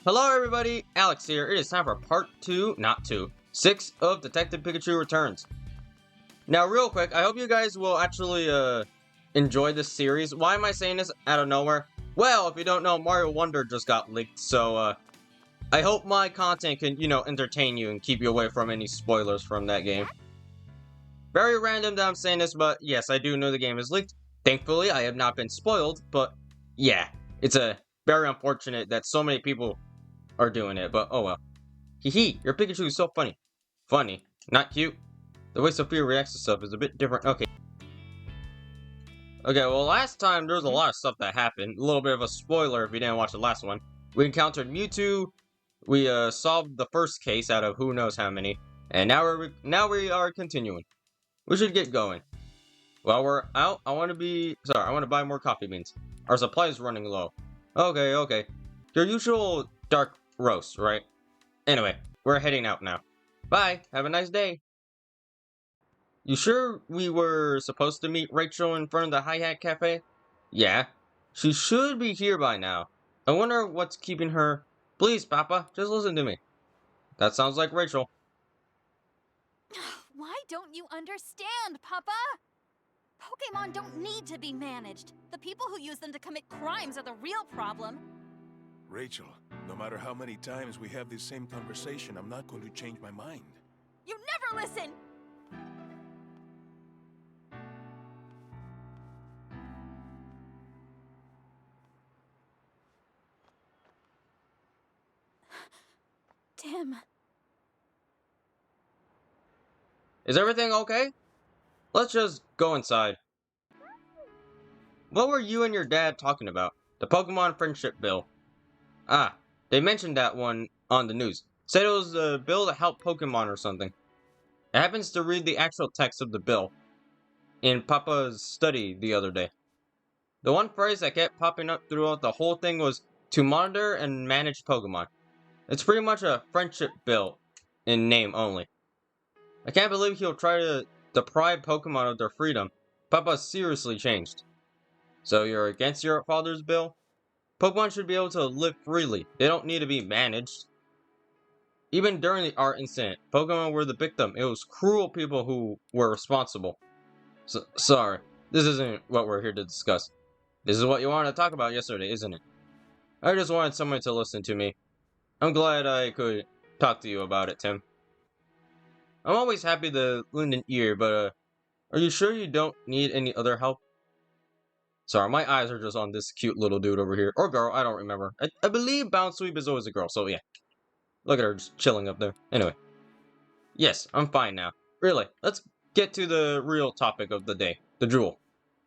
Hello everybody, Alex here. It is time for part 2, not 2, 6 of Detective Pikachu Returns. Now real quick, I hope you guys will actually enjoy this series. Why am I saying this out of nowhere? Well, if you don't know, Mario Wonder just got leaked, so I hope my content can, entertain you and keep you away from any spoilers from that game. Very random that I'm saying this, but yes, I do know the game is leaked. Thankfully, I have not been spoiled, but yeah, it's very unfortunate that so many people are doing it, but oh well. Hee, your Pikachu is so funny. Funny, not cute. The way Sophia reacts to stuff is a bit different. Okay, well last time there was a lot of stuff that happened. A little bit of a spoiler if you didn't watch the last one. We encountered Mewtwo, we solved the first case out of who knows how many, and now we are continuing. We should get going. While we're out, I want to buy more coffee beans. Our supply is running low. Okay. Your usual dark roast, right? Anyway, we're heading out now. Bye, have a nice day. You sure we were supposed to meet Rachel in front of the Hi-Hat Cafe? Yeah. She should be here by now. I wonder what's keeping her. Please, Papa, just listen to me. That sounds like Rachel. Why don't you understand, Papa? Pokemon don't need to be managed. The people who use them to commit crimes are the real problem. Rachel, no matter how many times we have this same conversation, I'm not going to change my mind. You never listen! Tim. Is everything okay? Let's just go inside. What were you and your dad talking about? The Pokemon Friendship Bill. Ah, they mentioned that one on the news. Said it was a bill to help Pokemon or something. It happens to read the actual text of the bill in Papa's study the other day. The one phrase that kept popping up throughout the whole thing was to monitor and manage Pokemon. It's pretty much a friendship bill in name only. I can't believe he'll try to deprive Pokemon of their freedom. Papa seriously changed. So you're against your father's bill? Pokemon should be able to live freely. They don't need to be managed. Even during the art incident, Pokemon were the victim. It was cruel people who were responsible. Sorry, this isn't what we're here to discuss. This is what you wanted to talk about yesterday, isn't it? I just wanted someone to listen to me. I'm glad I could talk to you about it, Tim. I'm always happy to lend an ear, but are you sure you don't need any other help? Sorry, my eyes are just on this cute little dude over here. Or girl, I don't remember. I believe Bounsweep is always a girl, so yeah. Look at her just chilling up there. Anyway. Yes, I'm fine now. Really, let's get to the real topic of the day. The Jewel.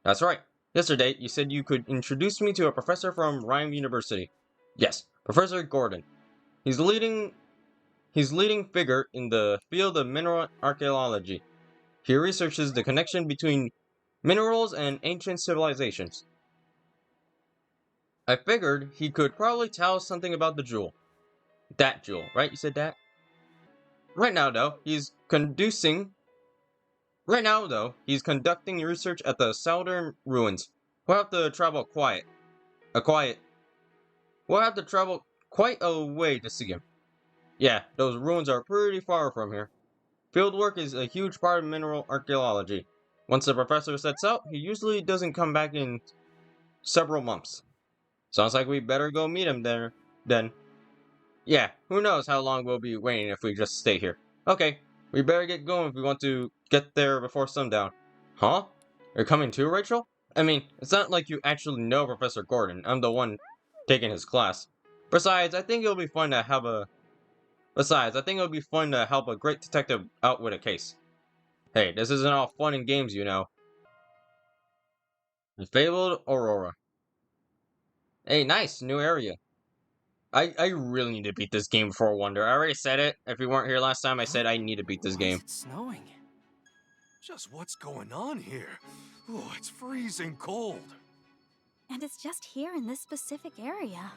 That's right. Yesterday, you said you could introduce me to a professor from Rhyme University. Yes, Professor Gordon. He's leading figure in the field of mineral archaeology. He researches the connection between minerals and ancient civilizations. I figured he could probably tell us something about the jewel. That jewel, right? You said that? Right now, though, he's conducting research at the southern ruins. We'll have to travel We'll have to travel quite a way to see him. Yeah, those ruins are pretty far from here. Fieldwork is a huge part of mineral archaeology. Once the professor sets out, he usually doesn't come back in several months. Sounds like we better go meet him there, then. Yeah, who knows how long we'll be waiting if we just stay here. Okay, we better get going if we want to get there before sundown. Huh? You're coming too, Rachel? I mean, it's not like you actually know Professor Gordon. I'm the one taking his class. Besides, I think it'll be fun to help a great detective out with a case. Hey, this isn't all fun and games, you know. The Fabled Aurora. Hey, nice, new area. I really need to beat this game before Wonder. I already said it. If you weren't here last time, I said I need to beat this game. Why is it snowing? Just what's going on here? Oh, it's freezing cold. And it's just here in this specific area.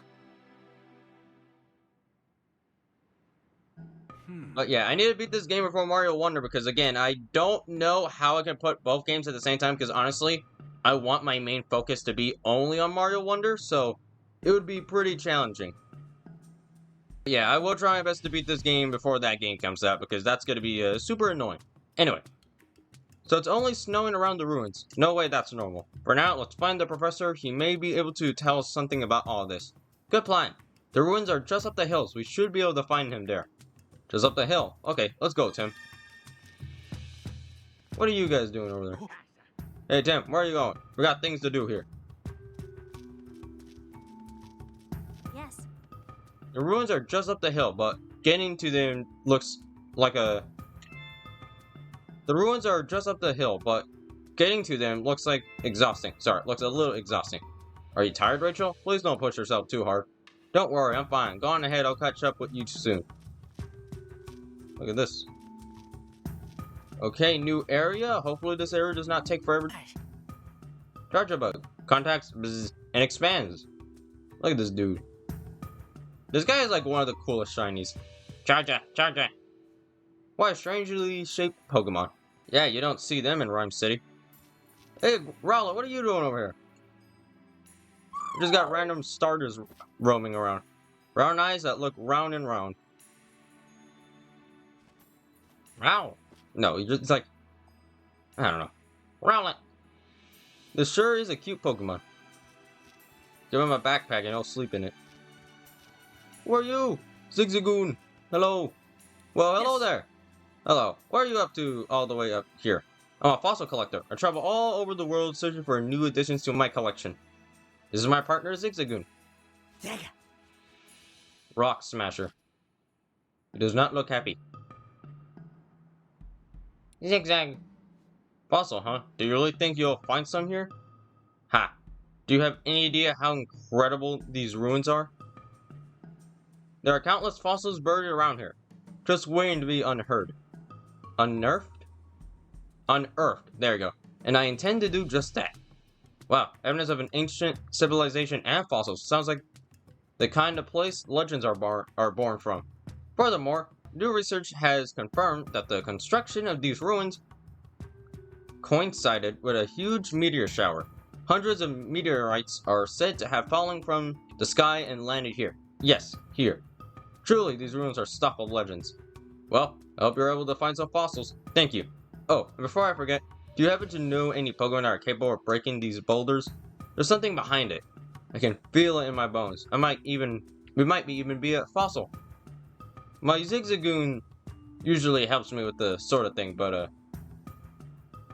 But yeah, I need to beat this game before Mario Wonder because, again, I don't know how I can put both games at the same time because, honestly, I want my main focus to be only on Mario Wonder, so it would be pretty challenging. Yeah, I will try my best to beat this game before that game comes out, because that's going to be super annoying. Anyway, so it's only snowing around the ruins. No way that's normal. For now, let's find the professor. He may be able to tell us something about all this. Good plan. The ruins are just up the hills. We should be able to find him there. Just up the hill. Okay, let's go, Tim. What are you guys doing over there? Hey, Tim, where are you going? We got things to do here. Yes. The ruins are just up the hill, but getting to them looks like a... The ruins are just up the hill, but getting to them looks like exhausting. Sorry, looks a little exhausting. Are you tired, Rachel? Please don't push yourself too hard. Don't worry, I'm fine. Go on ahead, I'll catch up with you soon. Look at this. Okay, new area. Hopefully this area does not take forever. Charger bug. Contacts bzz, and expands. Look at this dude. This guy is like one of the coolest shinies. Charger, Charger. What a strangely shaped Pokemon. Yeah, you don't see them in Rhyme City. Hey, Rowlet, what are you doing over here? We just got random starters roaming around. Round eyes that look round and round. Wow. No, it's like... I don't know. Rowlet. This sure is a cute Pokemon. Give him a backpack and he'll sleep in it. Who are you? Zigzagoon. Hello. Well, hello there. Hello. What are you up to all the way up here? I'm a fossil collector. I travel all over the world searching for new additions to my collection. This is my partner, Zigzagoon. Rock Smasher. He does not look happy. Zigzag. Fossil, huh? Do you really think you'll find some here? Ha. Do you have any idea how incredible these ruins are? There are countless fossils buried around here, just waiting to be unheard. Unearthed? Unearthed. There you go. And I intend to do just that. Wow, evidence of an ancient civilization and fossils. Sounds like the kind of place legends are born from. Furthermore, new research has confirmed that the construction of these ruins coincided with a huge meteor shower. Hundreds of meteorites are said to have fallen from the sky and landed here. Yes, here. Truly, these ruins are stuff of legends. Well, I hope you're able to find some fossils. Thank you. Oh, and before I forget, do you happen to know any Pokemon that are capable of breaking these boulders? There's something behind it. I can feel it in my bones. We might even be a fossil. My Zigzagoon usually helps me with the sort of thing, but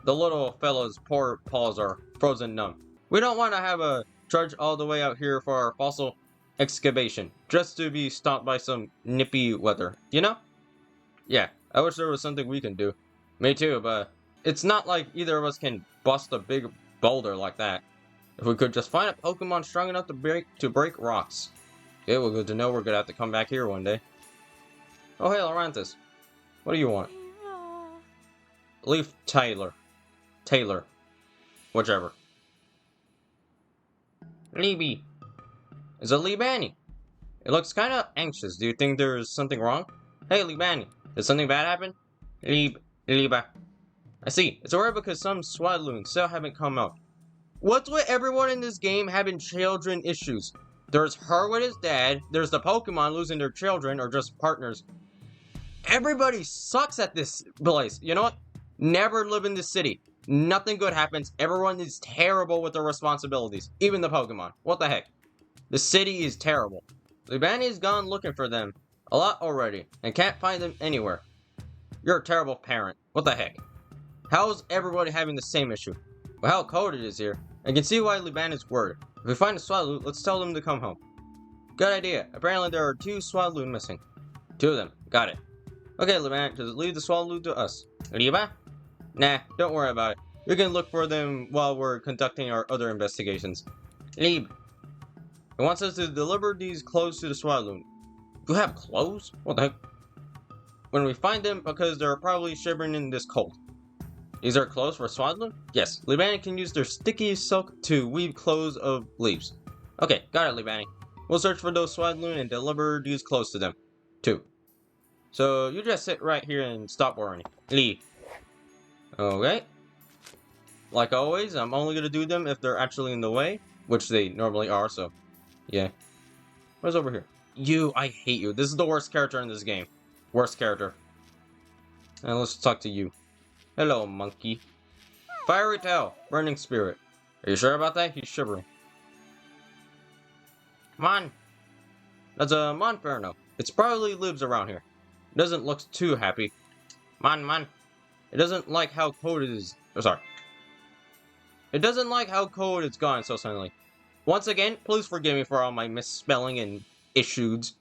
the little fellow's poor paws are frozen numb. We don't want to have a trudge all the way out here for our fossil excavation, just to be stopped by some nippy weather, you know? Yeah, I wish there was something we can do. Me too, but it's not like either of us can bust a big boulder like that. If we could just find a Pokemon strong enough to break rocks. Okay, well, good to know we're gonna have to come back here one day. Oh, hey, Laurantis. What do you want? Leaf Taylor. Whichever. Leebee. It's a Leebani. It looks kind of anxious. Do you think there's something wrong? Hey, Leebani. Did something bad happen? Leeba. I see. It's worried because some Swadloons still haven't come out. What's with everyone in this game having children issues? There's her with his dad. There's the Pokemon losing their children or just partners. Everybody sucks at this place. You know what? Never live in this city. Nothing good happens. Everyone is terrible with their responsibilities. Even the Pokemon. What the heck? The city is terrible. Libani's gone looking for them a lot already and can't find them anywhere. You're a terrible parent. What the heck? How's everybody having the same issue? Well, how cold it is here. I can see why Liban is worried. If we find a Swallow, let's tell them to come home. Good idea. Apparently there are 2 Swallow missing. 2 of them. Got it. Okay, Liban, just leave the Swallow to us. Liba? Nah, don't worry about it. We can look for them while we're conducting our other investigations. Lieb. It wants us to deliver these clothes to the Swallow. You have clothes? What the heck? When we find them, because they're probably shivering in this cold. These are clothes for Swadloon? Yes, Libani can use their sticky silk to weave clothes of leaves. Okay, got it, Libani. We'll search for those Swadloon and deliver these clothes to them, too. So, you just sit right here and stop worrying. Leave. Okay. Like always, I'm only gonna do them if they're actually in the way, which they normally are, so, yeah. What's over here? You, I hate you. This is the worst character in this game. Worst character. And let's talk to you. Hello, monkey. Fiery tail, burning spirit. Are you sure about that? He's shivering. Come on. That's a Monferno. It probably lives around here. It doesn't look too happy. Man. It doesn't like how cold it is. Oh, sorry. It doesn't like how cold it's gone so suddenly. Once again, please forgive me for all my misspelling and issues.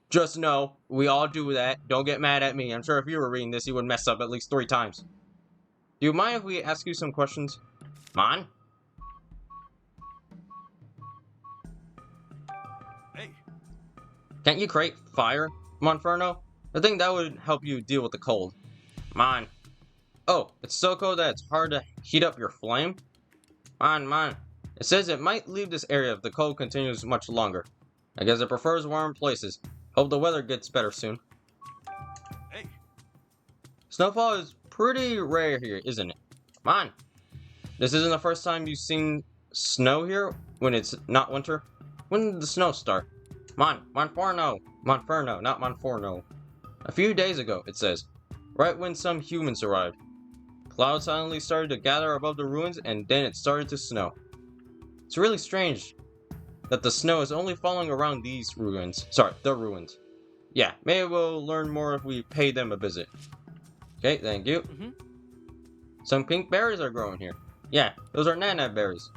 Just know, we all do that. Don't get mad at me. I'm sure if you were reading this, you would mess up at least 3 times. Do you mind if we ask you some questions? Man? Hey, Can't you create fire, Monferno? I think that would help you deal with the cold. Man. Oh, it's so cold that it's hard to heat up your flame? Man. It says it might leave this area if the cold continues much longer. I guess it prefers warm places. Hope the weather gets better soon. hey. Snowfall is pretty rare here, isn't it? Man, this isn't the first time you've seen snow here when it's not winter? When did the snow start? Monferno, not Monforno. A few days ago, it says. Right when some humans arrived. Clouds suddenly started to gather above the ruins and then it started to snow. It's really strange that the snow is only falling around these ruins. Sorry, the ruins. Yeah, maybe we'll learn more if we pay them a visit. Okay, thank you. Some pink berries are growing here. Yeah, those are nana berries.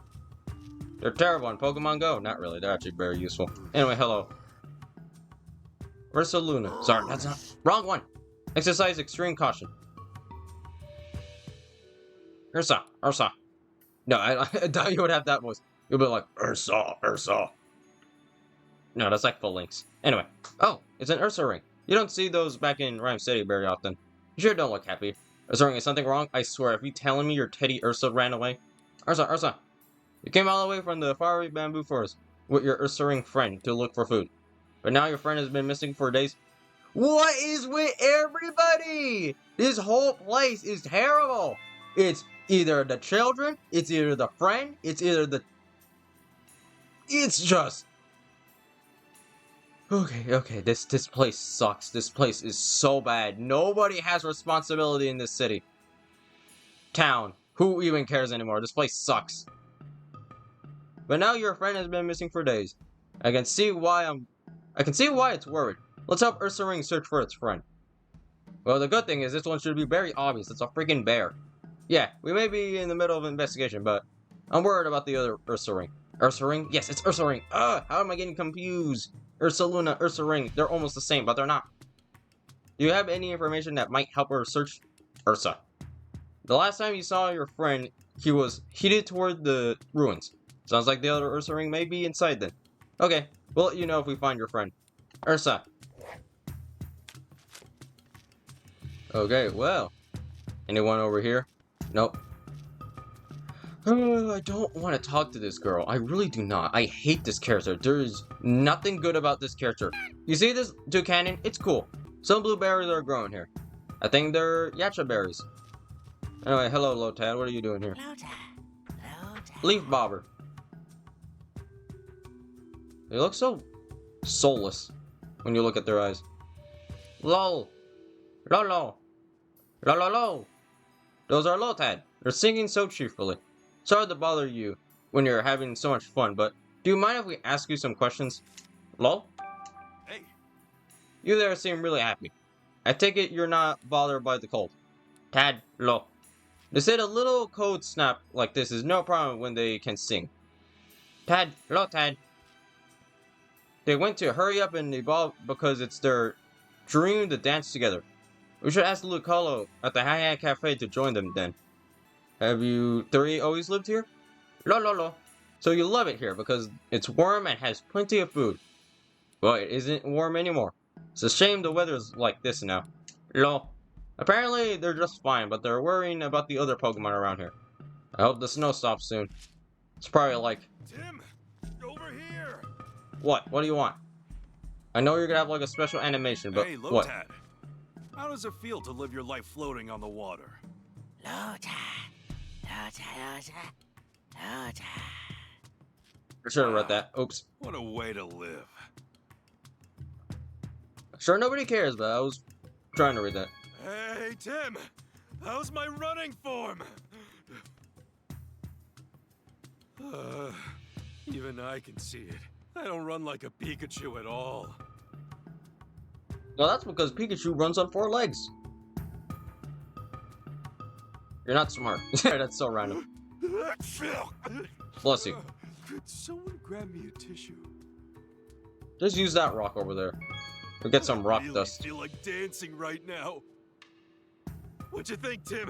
They're terrible in Pokemon Go. Not really, they're actually very useful. Anyway, hello. Ursaluna. Sorry, that's not... Wrong one! Exercise extreme caution. Ursa. No, I thought you would have that voice. You'll be like, Ursa. No, that's like full links. Anyway. Oh, it's an Ursa ring. You don't see those back in Rhyme City very often. You sure don't look happy. Ursa ring, is something wrong? I swear, if you telling me your teddy Ursa ran away. Ursa. You came all the way from the faraway bamboo forest with your Ursa ring friend to look for food. But now your friend has been missing for days. What is with everybody? This whole place is terrible. It's either the children, it's either the friend, it's either the... It's just... Okay, this place sucks. This place is so bad. Nobody has responsibility in this city. Town. Who even cares anymore? This place sucks. But now your friend has been missing for days. I can see why it's worried. Let's help Ursa Ring search for its friend. Well, the good thing is this one should be very obvious. It's a freaking bear. Yeah, we may be in the middle of an investigation, but I'm worried about the other Ursa Ring. Ursa Ring? Yes, it's Ursa Ring. How am I getting confused? Ursaluna, Ursa Ring. They're almost the same, but they're not. Do you have any information that might help her search Ursa? The last time you saw your friend, he was headed toward the ruins. Sounds like the other Ursa Ring may be inside then. Okay, we'll let you know if we find your friend. Ursa. Okay, well. Anyone over here? Nope. I don't want to talk to this girl. I really do not. I hate this character. There is nothing good about this character. You see this toucan? It's cool. Some blueberries are growing here. I think they're yacha berries. Anyway, hello, Lotad. What are you doing here? Leaf bobber. They look so soulless when you look at their eyes. Lol. Lolo. Lololo. Those are Lotad. They're singing so cheerfully. Sorry to bother you when you're having so much fun, but do you mind if we ask you some questions? Lol? Hey. You there seem really happy. I take it you're not bothered by the cold. Tad, lol. They said a little code snap like this is no problem when they can sing. Tad, Lotad. They went to hurry up and evolve because it's their dream to dance together. We should ask Lucolo at the Hi Cafe to join them then. Have you three always lived here? Lo. So you love it here because it's warm and has plenty of food. Well, it isn't warm anymore. It's a shame the weather's like this now. Lo. Apparently they're just fine, but they're worrying about the other Pokemon around here. I hope the snow stops soon. It's probably like... Tim, over here. What? What do you want? I know you're gonna have like a special animation, but Hey, Lotad. what? How does it feel to live your life floating on the water? For sure I read that. Oops. What a way to live. Sure, nobody cares, but I was trying to read that. Hey, Tim! How's my running form? Even I can see it. I don't run like a Pikachu at all. Well, that's because Pikachu runs on 4 legs. You're not smart. That's so random. Bless you. Could someone grab me a tissue? Just use that rock over there. Or get some rock I really dust. feel like dancing right now. What you think, Tim?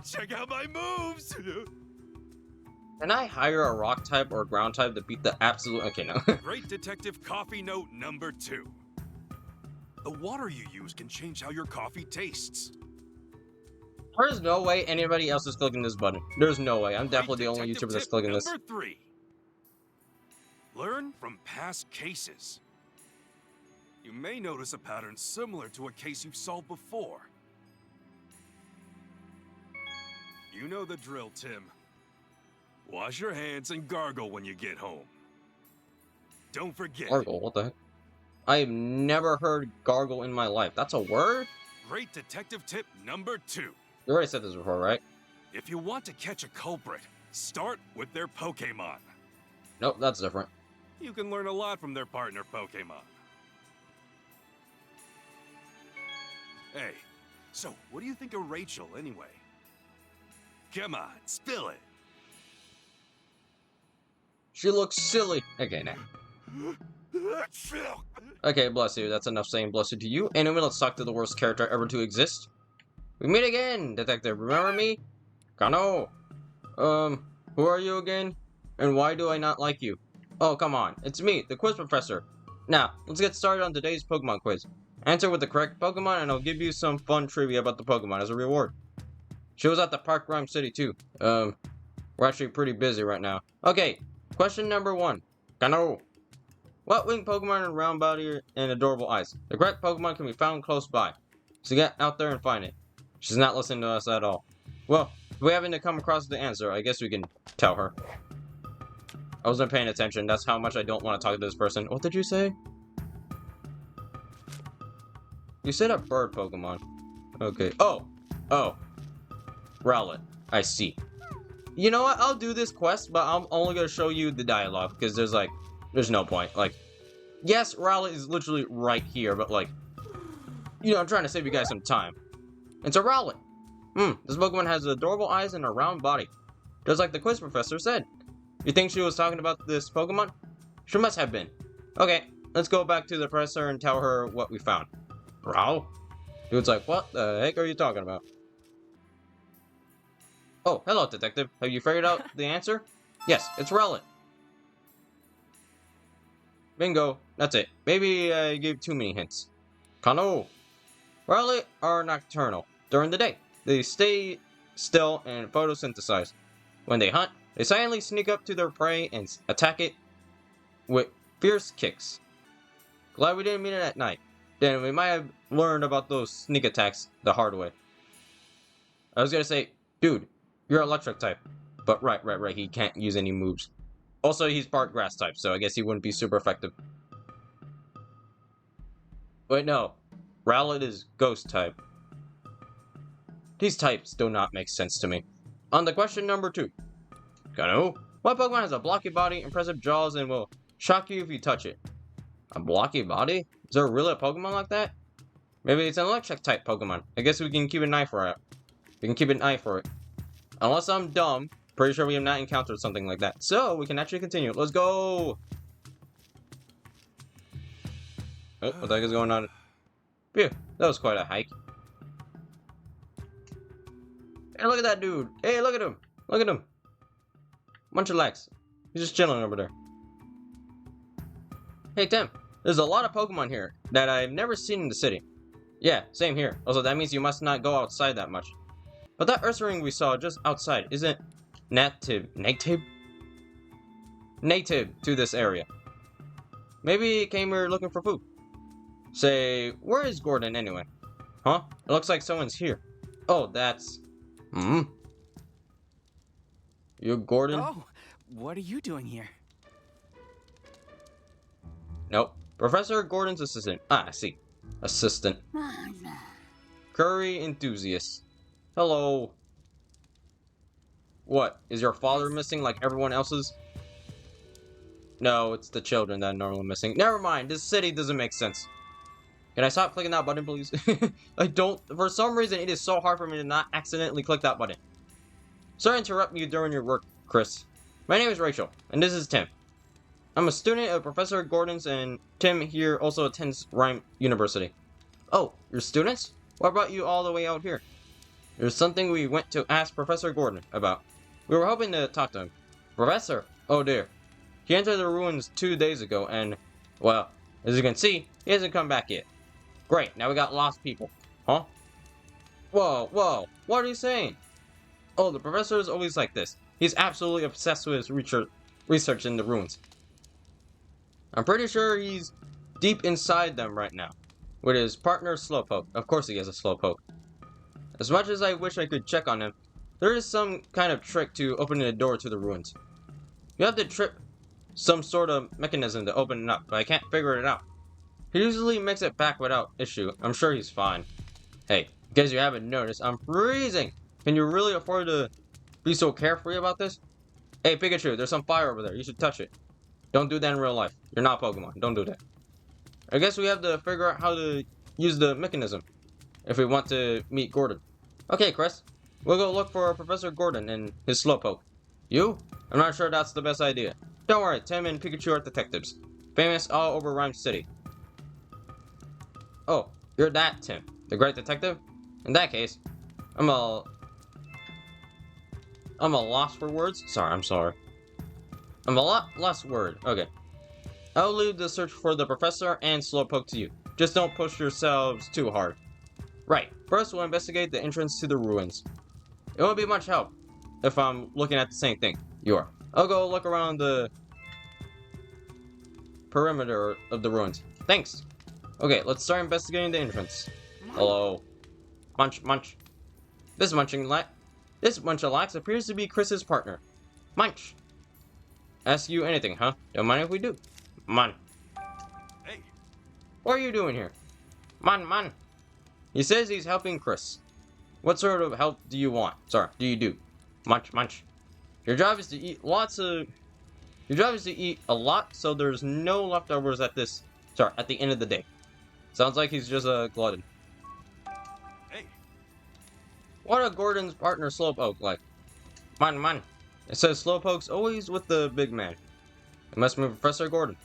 Check out my moves! Can I hire a rock type or a ground type to beat the absolute... Okay, no. Great Detective Coffee Note number 2. The water you use can change how your coffee tastes. There's no way anybody else is clicking this button. There's no way. I'm definitely the only Detective YouTuber that's tip clicking this. Number 3. Learn from past cases. You may notice a pattern similar to a case you've solved before. You know the drill, Tim. Wash your hands and gargle when you get home. Don't forget. Gargle? What the heck? I've never heard gargle in my life. That's a word? Great detective tip number 2. You already said this before, right? If you want to catch a culprit, start with their Pokémon. Nope, that's different. You can learn a lot from their partner Pokémon. Hey, so what do you think of Rachel anyway? Come on, spill it. She looks silly. Okay, now. Okay, bless you. That's enough saying bless you to you. Anyway, let's talk to the worst character ever to exist. We meet again, Detective. Remember me? Kano. Who are you again? And why do I not like you? Oh, come on. It's me, the quiz professor. Now, let's get started on today's Pokemon quiz. Answer with the correct Pokemon, and I'll give you some fun trivia about the Pokemon as a reward. She was at the Park Rhyme City, too. We're actually pretty busy right now. Okay, question number 1. Kano. What winged Pokemon has a round body and adorable eyes? The correct Pokemon can be found close by. So get out there and find it. She's not listening to us at all. Well, if we happen to come across the answer, I guess we can tell her. I wasn't paying attention. That's how much I don't want to talk to this person. What did you say? You said a bird Pokemon. Okay. Oh. Rowlet. I see. You know what? I'll do this quest, but I'm only going to show you the dialogue, because there's no point. Like, yes, Rowlet is literally right here, but like, I'm trying to save you guys some time. It's a Rowlet. This Pokemon has adorable eyes and a round body. Just like the quiz professor said. You think she was talking about this Pokemon? She must have been. Okay, let's go back to the professor and tell her what we found. Row? Dude's like, what the heck are you talking about? Oh, hello, Detective. Have you figured out the answer? Yes, it's Rowlet. Bingo. That's it. Maybe I gave too many hints. Kano. Rowlet are nocturnal. During the day, they stay still and photosynthesize. When they hunt, they silently sneak up to their prey and attack it with fierce kicks. Glad we didn't meet it at night. Then we might have learned about those sneak attacks the hard way. I was gonna say, dude, you're electric type. But right, he can't use any moves. Also, he's part grass type, so I guess he wouldn't be super effective. Wait, no. Rowlet is ghost type. These types do not make sense to me. On to question number 2. Kano, what Pokemon has a blocky body, impressive jaws, and will shock you if you touch it? A blocky body? Is there really a Pokemon like that? Maybe it's an electric type Pokemon. I guess we can keep an eye for it. We can keep an eye for it. Unless I'm dumb, pretty sure we have not encountered something like that. So, we can actually continue. Let's go! Oh, what the heck is going on? Phew, that was quite a hike. Hey, look at that dude! Hey, look at him! Look at him! Bunch of legs. He's just chilling over there. Hey, Tim. There's a lot of Pokemon here that I've never seen in the city. Yeah, same here. Also, that means you must not go outside that much. But that Ursaring we saw just outside isn't native to this area. Maybe he came here looking for food. Say, where is Gordon anyway? Huh? It looks like someone's here. Oh, that's... You Gordon? Oh, what are you doing here? Nope. Professor Gordon's assistant. Ah, I see. assistant. Curry enthusiast. Hello. What? Is your father missing like everyone else's? No, it's the children that are normally missing. Never mind, this city doesn't make sense. Can I stop clicking that button, please? I don't. For some reason, it is so hard for me to not accidentally click that button. Sorry to interrupt you during your work, Chris. My name is Rachel, and this is Tim. I'm a student of Professor Gordon's, and Tim here also attends Rhyme University. Oh, you're students? What brought you all the way out here? There's something we went to ask Professor Gordon about. We were hoping to talk to him. Professor? Oh dear. He entered the ruins 2 days ago, and, well, as you can see, he hasn't come back yet. Great, now we got lost people. Huh? Whoa, whoa, what are you saying? Oh, the professor is always like this. He's absolutely obsessed with his research in the ruins. I'm pretty sure he's deep inside them right now, with his partner Slowpoke. Of course he has a Slowpoke. As much as I wish I could check on him, there is some kind of trick to opening the door to the ruins. You have to trip some sort of mechanism to open it up, but I can't figure it out. He usually makes it back without issue. I'm sure he's fine. Hey, in case you haven't noticed, I'm freezing! Can you really afford to be so carefree about this? Hey, Pikachu, there's some fire over there. You should touch it. Don't do that in real life. You're not Pokemon. Don't do that. I guess we have to figure out how to use the mechanism if we want to meet Gordon. Okay, Chris. We'll go look for Professor Gordon and his Slowpoke. You? I'm not sure that's the best idea. Don't worry, Tim and Pikachu are detectives. Famous all over Rhyme City. Oh, you're that Tim, the great detective? In that case, I'm a loss for words? I'm sorry. I'm a lot less word. Okay. I'll leave the search for the professor and Slowpoke to you. Just don't push yourselves too hard. Right. First, we'll investigate the entrance to the ruins. It won't be much help if I'm looking at the same thing you are. I'll go look around the perimeter of the ruins. Thanks. Okay, let's start investigating the entrance. Hello. Munch, munch. This Munchlax appears to be Chris's partner. Munch. Ask you anything, huh? Don't mind if we do. Man. Hey. What are you doing here? Man. He says he's helping Chris. What sort of help do you want? Do you do? Munch. Your job is to eat a lot, so there's no leftovers at the end of the day. Sounds like he's just a glutton. Hey. What are Gordon's partner Slowpoke like? Man. It says Slowpoke's always with the big man. It must be Professor Gordon.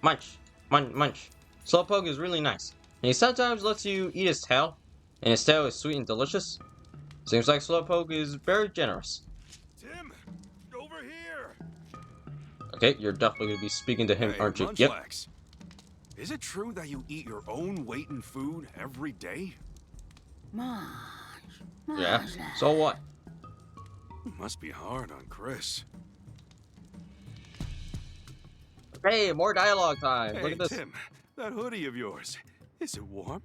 Munch. Slowpoke is really nice. And he sometimes lets you eat his tail. And his tail is sweet and delicious. Seems like Slowpoke is very generous. Tim, over here. Okay, you're definitely going to be speaking to him, Hey, aren't you? Munchlax. Yep. Is it true that you eat your own weight in food every day? Yeah. So what? Must be hard on Chris. Hey, more dialogue time. Hey, Look at this. Tim, that hoodie of yours, is it warm?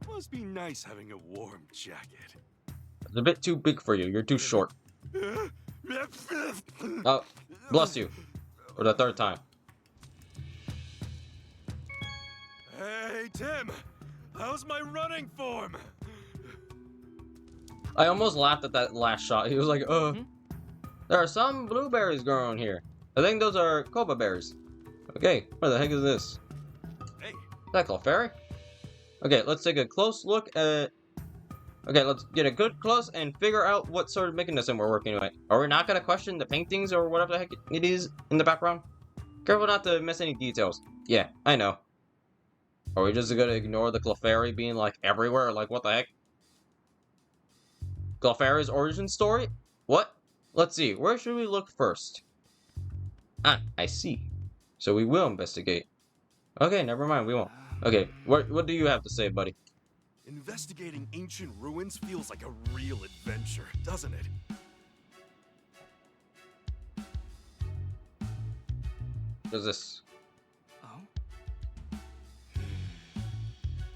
Must be nice having a warm jacket. It's a bit too big for you. You're too short. Oh, bless you. For the third time. Hey, Tim, how's my running form? I almost laughed at that last shot. He was like, there are some blueberries growing here. I think those are Coba berries. Okay, what the heck is this? Hey. Is that Clefairy? Okay, let's take a close look at... Okay, let's get a good close and figure out what sort of mechanism we're working with. Are we not going to question the paintings or whatever the heck it is in the background? Careful not to miss any details. Yeah, I know. Are we just going to ignore the Clefairy being like everywhere? Like, what the heck? Clefairy's origin story? What? Let's see, where should we look first? Ah, I see. So we will investigate. Okay, never mind, we won't. Okay, what do you have to say, buddy? Investigating ancient ruins feels like a real adventure, doesn't it? What is this? Oh?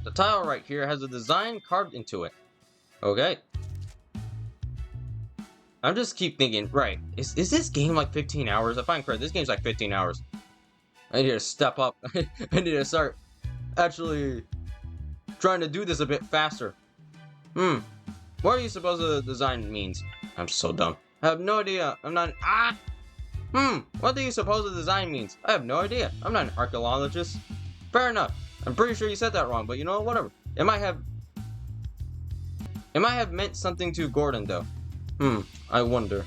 The tile right here has a design carved into it. Okay. I'm just keep thinking, right, is this game like 15 hours? If I'm correct, this game's like 15 hours. I need to step up. I need to start actually trying to do this a bit faster. What do you suppose the design means? I'm so dumb. I have no idea. I'm not. What do you suppose the design means? I have no idea. I'm not an archaeologist. Fair enough. I'm pretty sure you said that wrong, but you know what? Whatever. It might have meant something to Gordon, though. I wonder.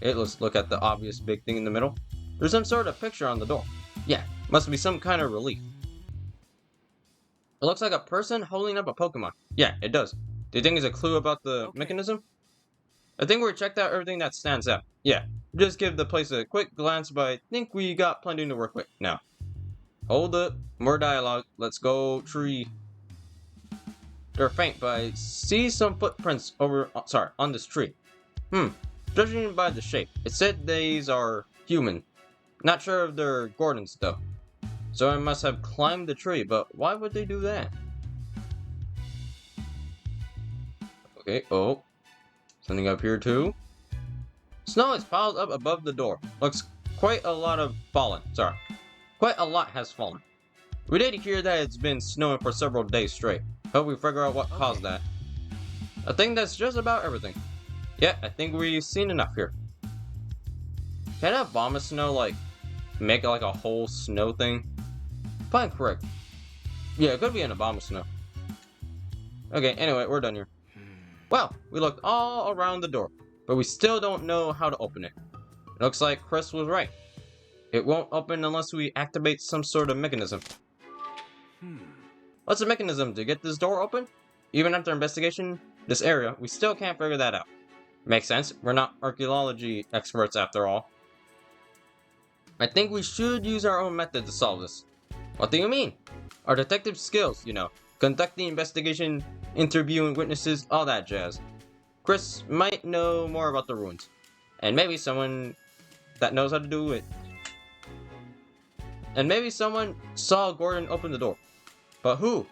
Okay, let's look at the obvious big thing in the middle. There's some sort of picture on the door. Yeah, must be some kind of relief. It looks like a person holding up a Pokemon. Yeah, it does. Do you think it's a clue about the mechanism? I think we checked out everything that stands out. Yeah, just give the place a quick glance, but I think we got plenty to work with now. Hold up, more dialogue. Let's go, tree. They're faint, but I see some footprints on this tree. Judging by the shape, it said these are human. Not sure if they're Gordon's though. So I must have climbed the tree, but why would they do that? Okay, oh. Something up here too. Snow is piled up above the door. Looks quite a lot has fallen. We did hear that it's been snowing for several days straight. Hope we figure out what caused that. I think that's just about everything. Yeah, I think we've seen enough here. Can a bomb of snow, like, make it like a whole snow thing? If I'm correct. Yeah, it could be an Obama snow. Okay, anyway, we're done here. Well, we looked all around the door, but we still don't know how to open it. It looks like Chris was right. It won't open unless we activate some sort of mechanism. What's the mechanism to get this door open? Even after investigation this area, we still can't figure that out. Makes sense, we're not archaeology experts after all. I think we should use our own method to solve this. What do you mean? Our detective skills, you know. Conducting investigation, interviewing witnesses, all that jazz. Chris might know more about the ruins. And maybe someone that knows how to do it. And maybe someone saw Gordon open the door. But who?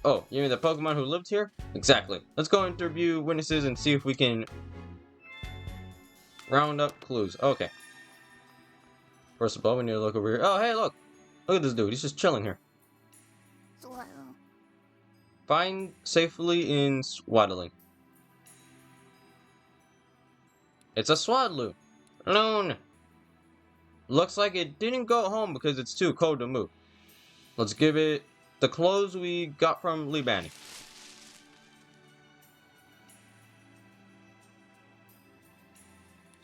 Oh, you mean the Pokemon who lived here? Exactly. Let's go interview witnesses and see if we can round up clues. Okay. First of all, we need to look over here. Oh, hey, look! Look at this dude. He's just chilling here. Find safely in swaddling. It's a swaddler. Alone. Looks like it didn't go home because it's too cold to move. Let's give it the clothes we got from Libani.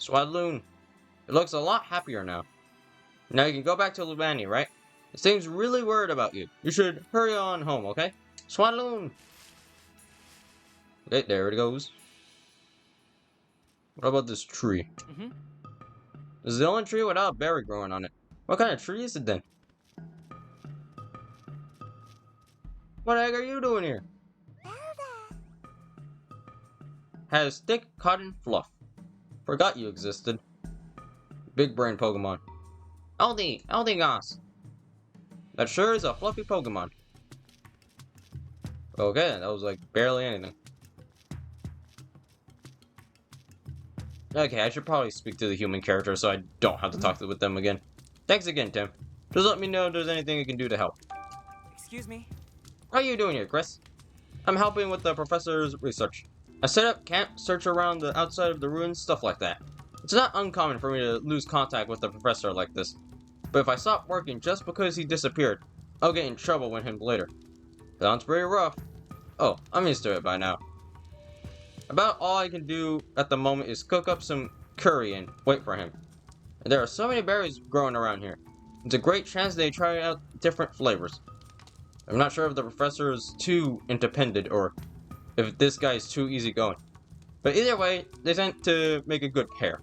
Swadloon. It looks a lot happier now. Now you can go back to Libani, right? It seems really worried about you. You should hurry on home, okay? Swadloon! Okay, there it goes. What about this tree? This is the only tree without a berry growing on it. What kind of tree is it then? What the heck are you doing here? Has thick cotton fluff. Forgot you existed. Big brain Pokemon. Eldegoss. That sure is a fluffy Pokemon. Okay, that was like barely anything. Okay, I should probably speak to the human character so I don't have to talk with them again. Thanks again, Tim. Just let me know if there's anything you can do to help. Excuse me? What are you doing here, Chris? I'm helping with the professor's research. I set up camp, search around the outside of the ruins, stuff like that. It's not uncommon for me to lose contact with the professor like this. But if I stop working just because he disappeared, I'll get in trouble with him later. Sounds pretty rough. Oh, I'm used to it by now. About all I can do at the moment is cook up some curry and wait for him. And there are so many berries growing around here. It's a great chance they try out different flavors. I'm not sure if the professor is too independent or if this guy is too easygoing. But either way, they tend to make a good pair.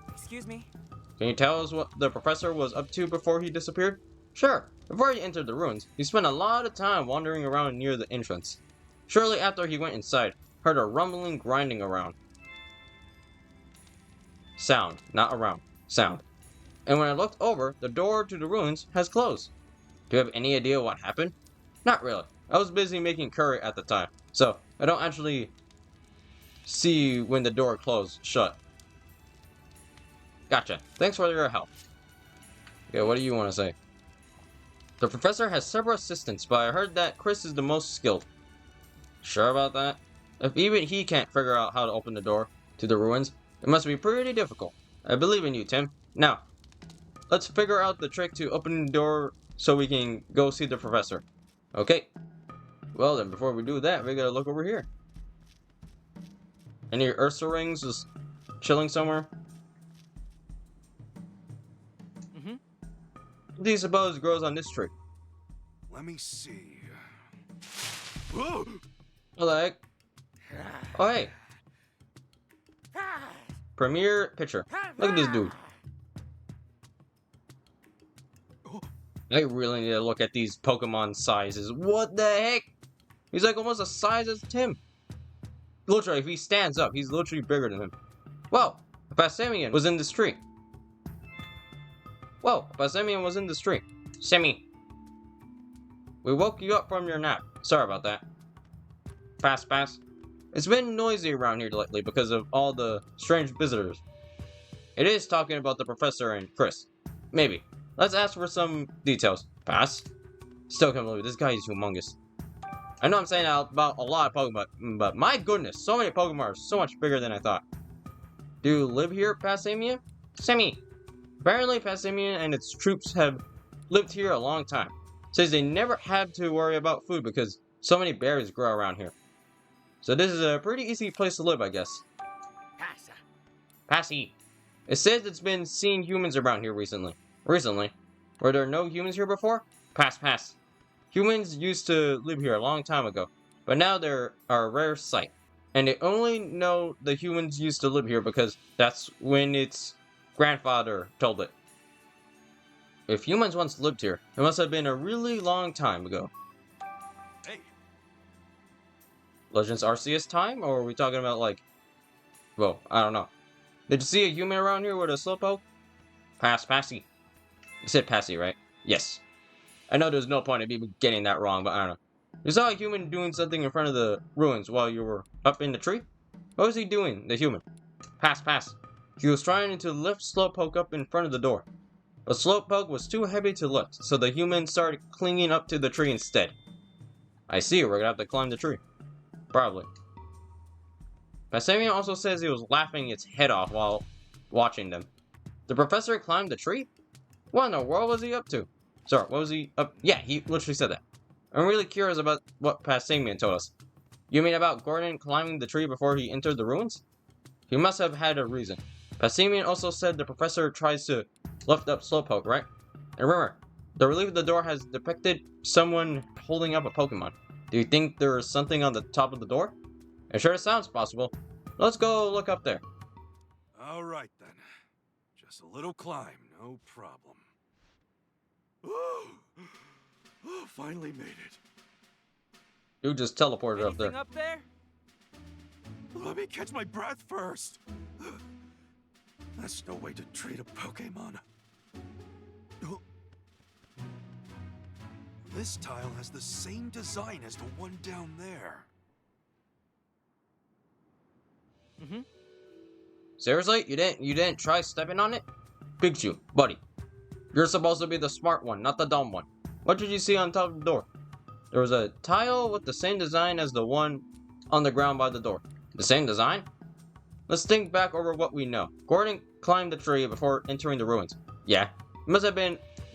Excuse me? Can you tell us what the professor was up to before he disappeared? Sure. Before he entered the ruins, he spent a lot of time wandering around near the entrance. Shortly after he went inside, heard a rumbling grinding around. Sound, not around. Sound. And when I looked over, the door to the ruins has closed. Do you have any idea what happened? Not really. I was busy making curry at the time, so I don't actually see when the door closed shut. Gotcha. Thanks for your help. Okay, what do you want to say? The professor has several assistants, but I heard that Chris is the most skilled. Sure about that? If even he can't figure out how to open the door to the ruins, it must be pretty difficult. I believe in you, Tim. Now, let's figure out the trick to opening the door so we can go see the professor. Okay. Well then, before we do that, we gotta look over here. Any Ursa rings just chilling somewhere? What do you suppose grows on this tree? Let me see. Whoa! What the heck? Oh hey, premier picture. Look at this dude. I really need to look at these Pokemon sizes. What the heck? He's like almost the size as Tim. Literally, if he stands up, he's literally bigger than him. Whoa, a Passimian was in this tree. Whoa, a Passimian was in this tree. Semi, we woke you up from your nap. Sorry about that. Pass. It's been noisy around here lately because of all the strange visitors. It is talking about the professor and Chris. Maybe. Let's ask for some details. Pass. Still can't believe it. This guy is humongous. I know I'm saying that about a lot of Pokemon, but my goodness, so many Pokemon are so much bigger than I thought. Do you live here, Passamia? Semi. Apparently, Passamia and its troops have lived here a long time. Says they never had to worry about food because so many berries grow around here. So this is a pretty easy place to live, I guess. Passy. It says it's been seeing humans around here recently. Recently? Were there no humans here before? Pass. Humans used to live here a long time ago, but now they're a rare sight. And they only know the humans used to live here because that's when its grandfather told it. If humans once lived here, it must have been a really long time ago. Hey. Legends Arceus time? Or are we talking about like... Well, I don't know. Did you see a human around here with a slowpoke? Passy. You said Passy, right? Yes. I know there's no point in me getting that wrong, but I don't know. You saw a human doing something in front of the ruins while you were up in the tree? What was he doing, the human? Pass. He was trying to lift Slowpoke up in front of the door. But Slowpoke was too heavy to lift, so the human started clinging up to the tree instead. I see, we're gonna have to climb the tree. Probably. Passamian also says he was laughing its head off while watching them. The professor climbed the tree? What in the world was he up to? Sorry, what was he up? Yeah, he literally said that. I'm really curious about what Passamian told us. You mean about Gordon climbing the tree before he entered the ruins? He must have had a reason. Passamian also said the professor tries to lift up Slowpoke, right? And remember, the relief of the door has depicted someone holding up a Pokemon. Do you think there is something on the top of the door? It sure sounds possible. Let's go look up there. All right then. Just a little climb, no problem. Oh, finally made it. You just teleported up there. Anything up there? Let me catch my breath first. That's no way to treat a Pokemon. This tile has the same design as the one down there. Seriously? You didn't try stepping on it? Pikachu, buddy. You're supposed to be the smart one, not the dumb one. What did you see on top of the door? There was a tile with the same design as the one on the ground by the door. The same design? Let's think back over what we know. Gordon climbed the tree before entering the ruins. Yeah.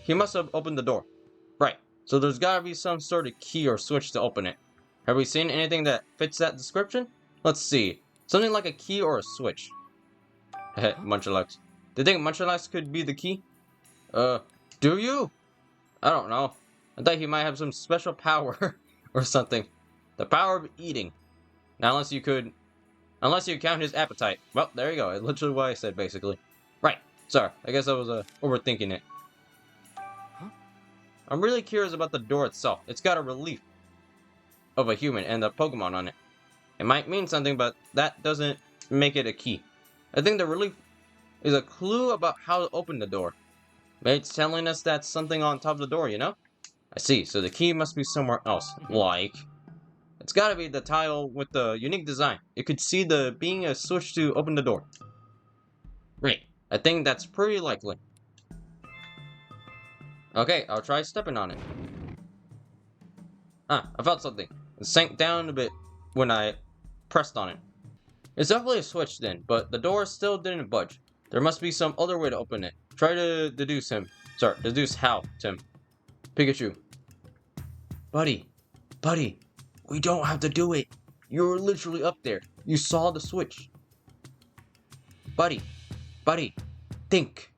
He must have opened the door. Right. So there's gotta be some sort of key or switch to open it. Have we seen anything that fits that description? Let's see. Something like a key or a switch. Munchlax. Do you think Munchlax could be the key? Do you? I don't know. I thought he might have some special power or something. The power of eating. Now, unless you count his appetite. Well, there you go. It's literally what I said, basically. Right. Sorry. I guess I was overthinking it. I'm really curious about the door itself. It's got a relief of a human and a Pokemon on it. It might mean something, but that doesn't make it a key. I think the relief is a clue about how to open the door. Maybe it's telling us that's something on top of the door, you know? I see, so the key must be somewhere else. Like... It's gotta be the tile with the unique design. It could see the being a switch to open the door. Great. I think that's pretty likely. Okay, I'll try stepping on it. Ah, I felt something. It sank down a bit when I pressed on it. It's definitely a switch then, but the door still didn't budge. There must be some other way to open it. Try to deduce how, Tim. Pikachu. Buddy, we don't have to do it. You were literally up there. You saw the switch. Buddy, think.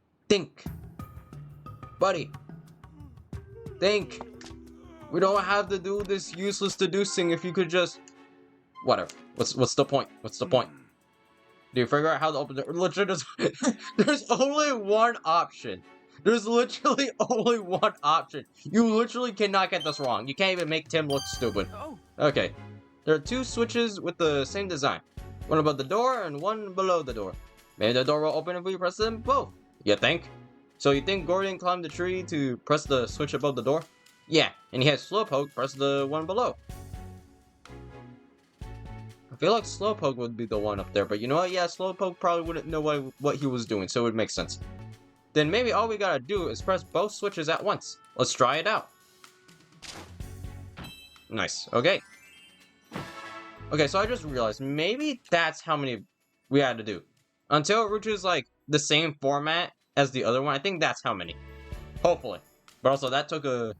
Buddy, think. We don't have to do this useless deducing if you could just... Whatever. What's the point? What's the point? Do you figure out how to open the... Literally, there's only one option. There's literally only one option. You literally cannot get this wrong. You can't even make Tim look stupid. Oh. Okay. There are two switches with the same design. One above the door and one below the door. Maybe the door will open if we press them both. You think? So you think Gordon climbed the tree to press the switch above the door? Yeah, and he had Slowpoke press the one below. I feel like Slowpoke would be the one up there, but you know what? Yeah, Slowpoke probably wouldn't know what he was doing, so it would make sense. Then maybe all we gotta do is press both switches at once. Let's try it out. Nice. Okay. Okay, so I just realized maybe that's how many we had to do. Until it reaches like the same format as the other one, I think that's how many. Hopefully. But also that took a...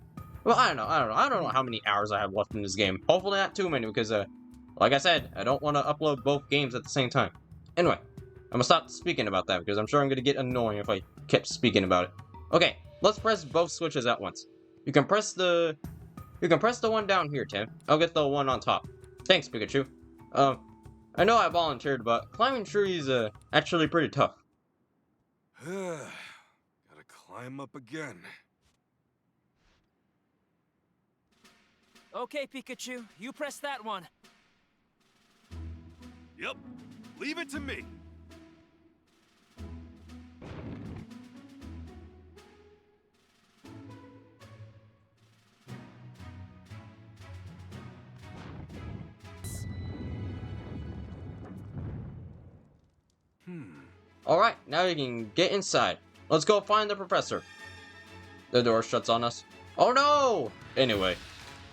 Well, I don't know how many hours I have left in this game. Hopefully not too many because, like I said, I don't want to upload both games at the same time. Anyway, I'm gonna stop speaking about that because I'm sure I'm gonna get annoying if I kept speaking about it. Okay, let's press both switches at once. You can press the one down here, Tim. I'll get the one on top. Thanks, Pikachu. I know I volunteered, but climbing trees is actually pretty tough. Gotta climb up again. Okay, Pikachu, you press that one. Yep, leave it to me. Alright, now you can get inside. Let's go find the professor. The door shuts on us. Oh no! Anyway,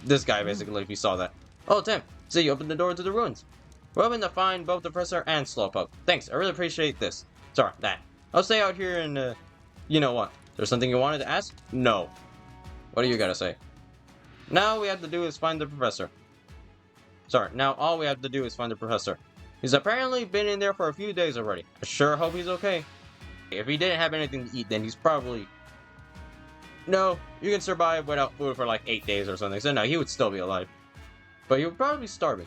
this guy basically, if you saw that. Oh, Tim, so you opened the door to the ruins. We're hoping to find both the professor and Slowpoke. Thanks, I really appreciate this. Sorry, that. I'll stay out here and, you know what? There's something you wanted to ask? No. What do you gotta say? Now we have to do is find the professor. Sorry, now all we have to do is find the professor. He's apparently been in there for a few days already. I sure hope he's okay. If he didn't have anything to eat, then he's probably... No, you can survive without food for like 8 days or something, so no, he would still be alive. But he would probably be starving.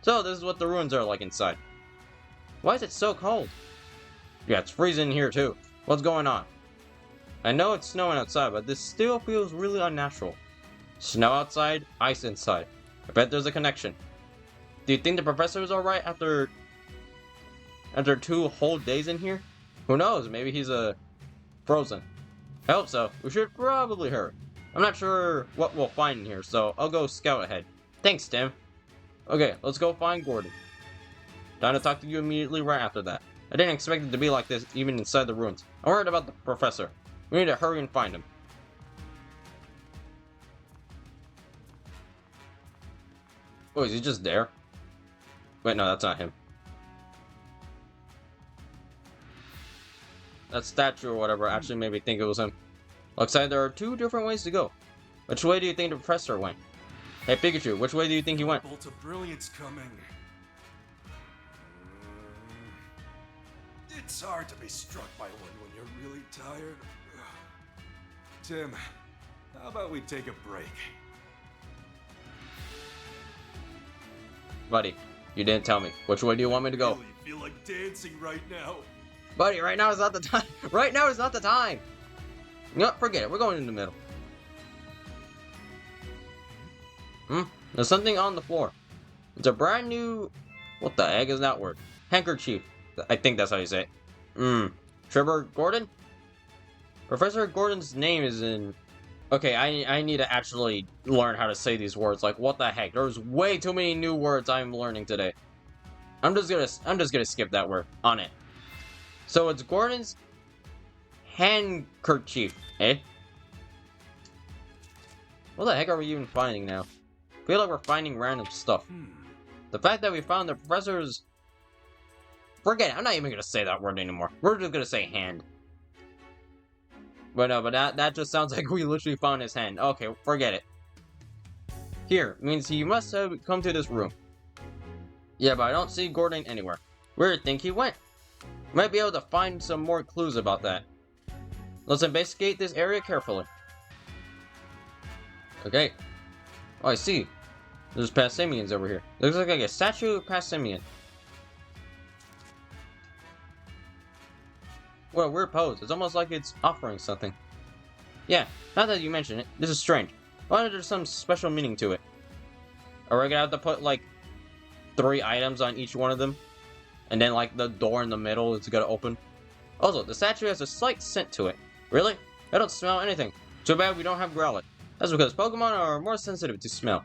So this is what the ruins are like inside. Why is it so cold? Yeah, it's freezing here too. What's going on? I know it's snowing outside, but this still feels really unnatural. Snow outside, ice inside. I bet there's a connection. Do you think the professor is alright after 2 whole days in here? Who knows, maybe he's frozen. I hope so. We should probably hurry. I'm not sure what we'll find in here, so I'll go scout ahead. Thanks, Tim. Okay, let's go find Gordon. Time to talk to you immediately right after that. I didn't expect it to be like this even inside the ruins. I'm worried about the professor. We need to hurry and find him. Oh, is he just there? Wait, no, that's not him. That statue or whatever actually made me think it was him. Looks like there are 2 different ways to go. Which way do you think the professor went? Hey Pikachu, which way do you think he went? Bolt of brilliance coming. It's hard to be struck by one when you're really tired. Tim, how about we take a break? Buddy, you didn't tell me. Which way do you want me to go? Really feel like dancing right now. Buddy, right now is not the time. Right now is not the time. You know what? Forget it. We're going in the middle. There's something on the floor. It's a brand new... What the heck is that word? Handkerchief. I think that's how you say it. Trevor Gordon? Professor Gordon's name is in... Okay, I need to actually learn how to say these words. Like, what the heck? There's way too many new words I'm learning today. I'm just gonna skip that word on it. So it's Gordon's handkerchief, eh? What the heck are we even finding now? I feel like we're finding random stuff. The fact that we found the professor's... Forget it, I'm not even gonna say that word anymore. We're just gonna say hand. But no, but that just sounds like we literally found his hand. Okay, forget it. Here, means he must have come to this room. Yeah, but I don't see Gordon anywhere. Where do you think he went? Might be able to find some more clues about that. Let's investigate this area carefully. Okay. Oh, I see. There's Passimians over here. Looks like a statue of Passimian. What a weird pose. It's almost like it's offering something. Yeah, now that you mention it, this is strange. I wonder if there's some special meaning to it. Are we gonna have to put, like, 3 items on each one of them? And then, like, the door in the middle is gonna open? Also, the statue has a slight scent to it. Really? I don't smell anything. Too bad we don't have Growlithe. That's because Pokemon are more sensitive to smell.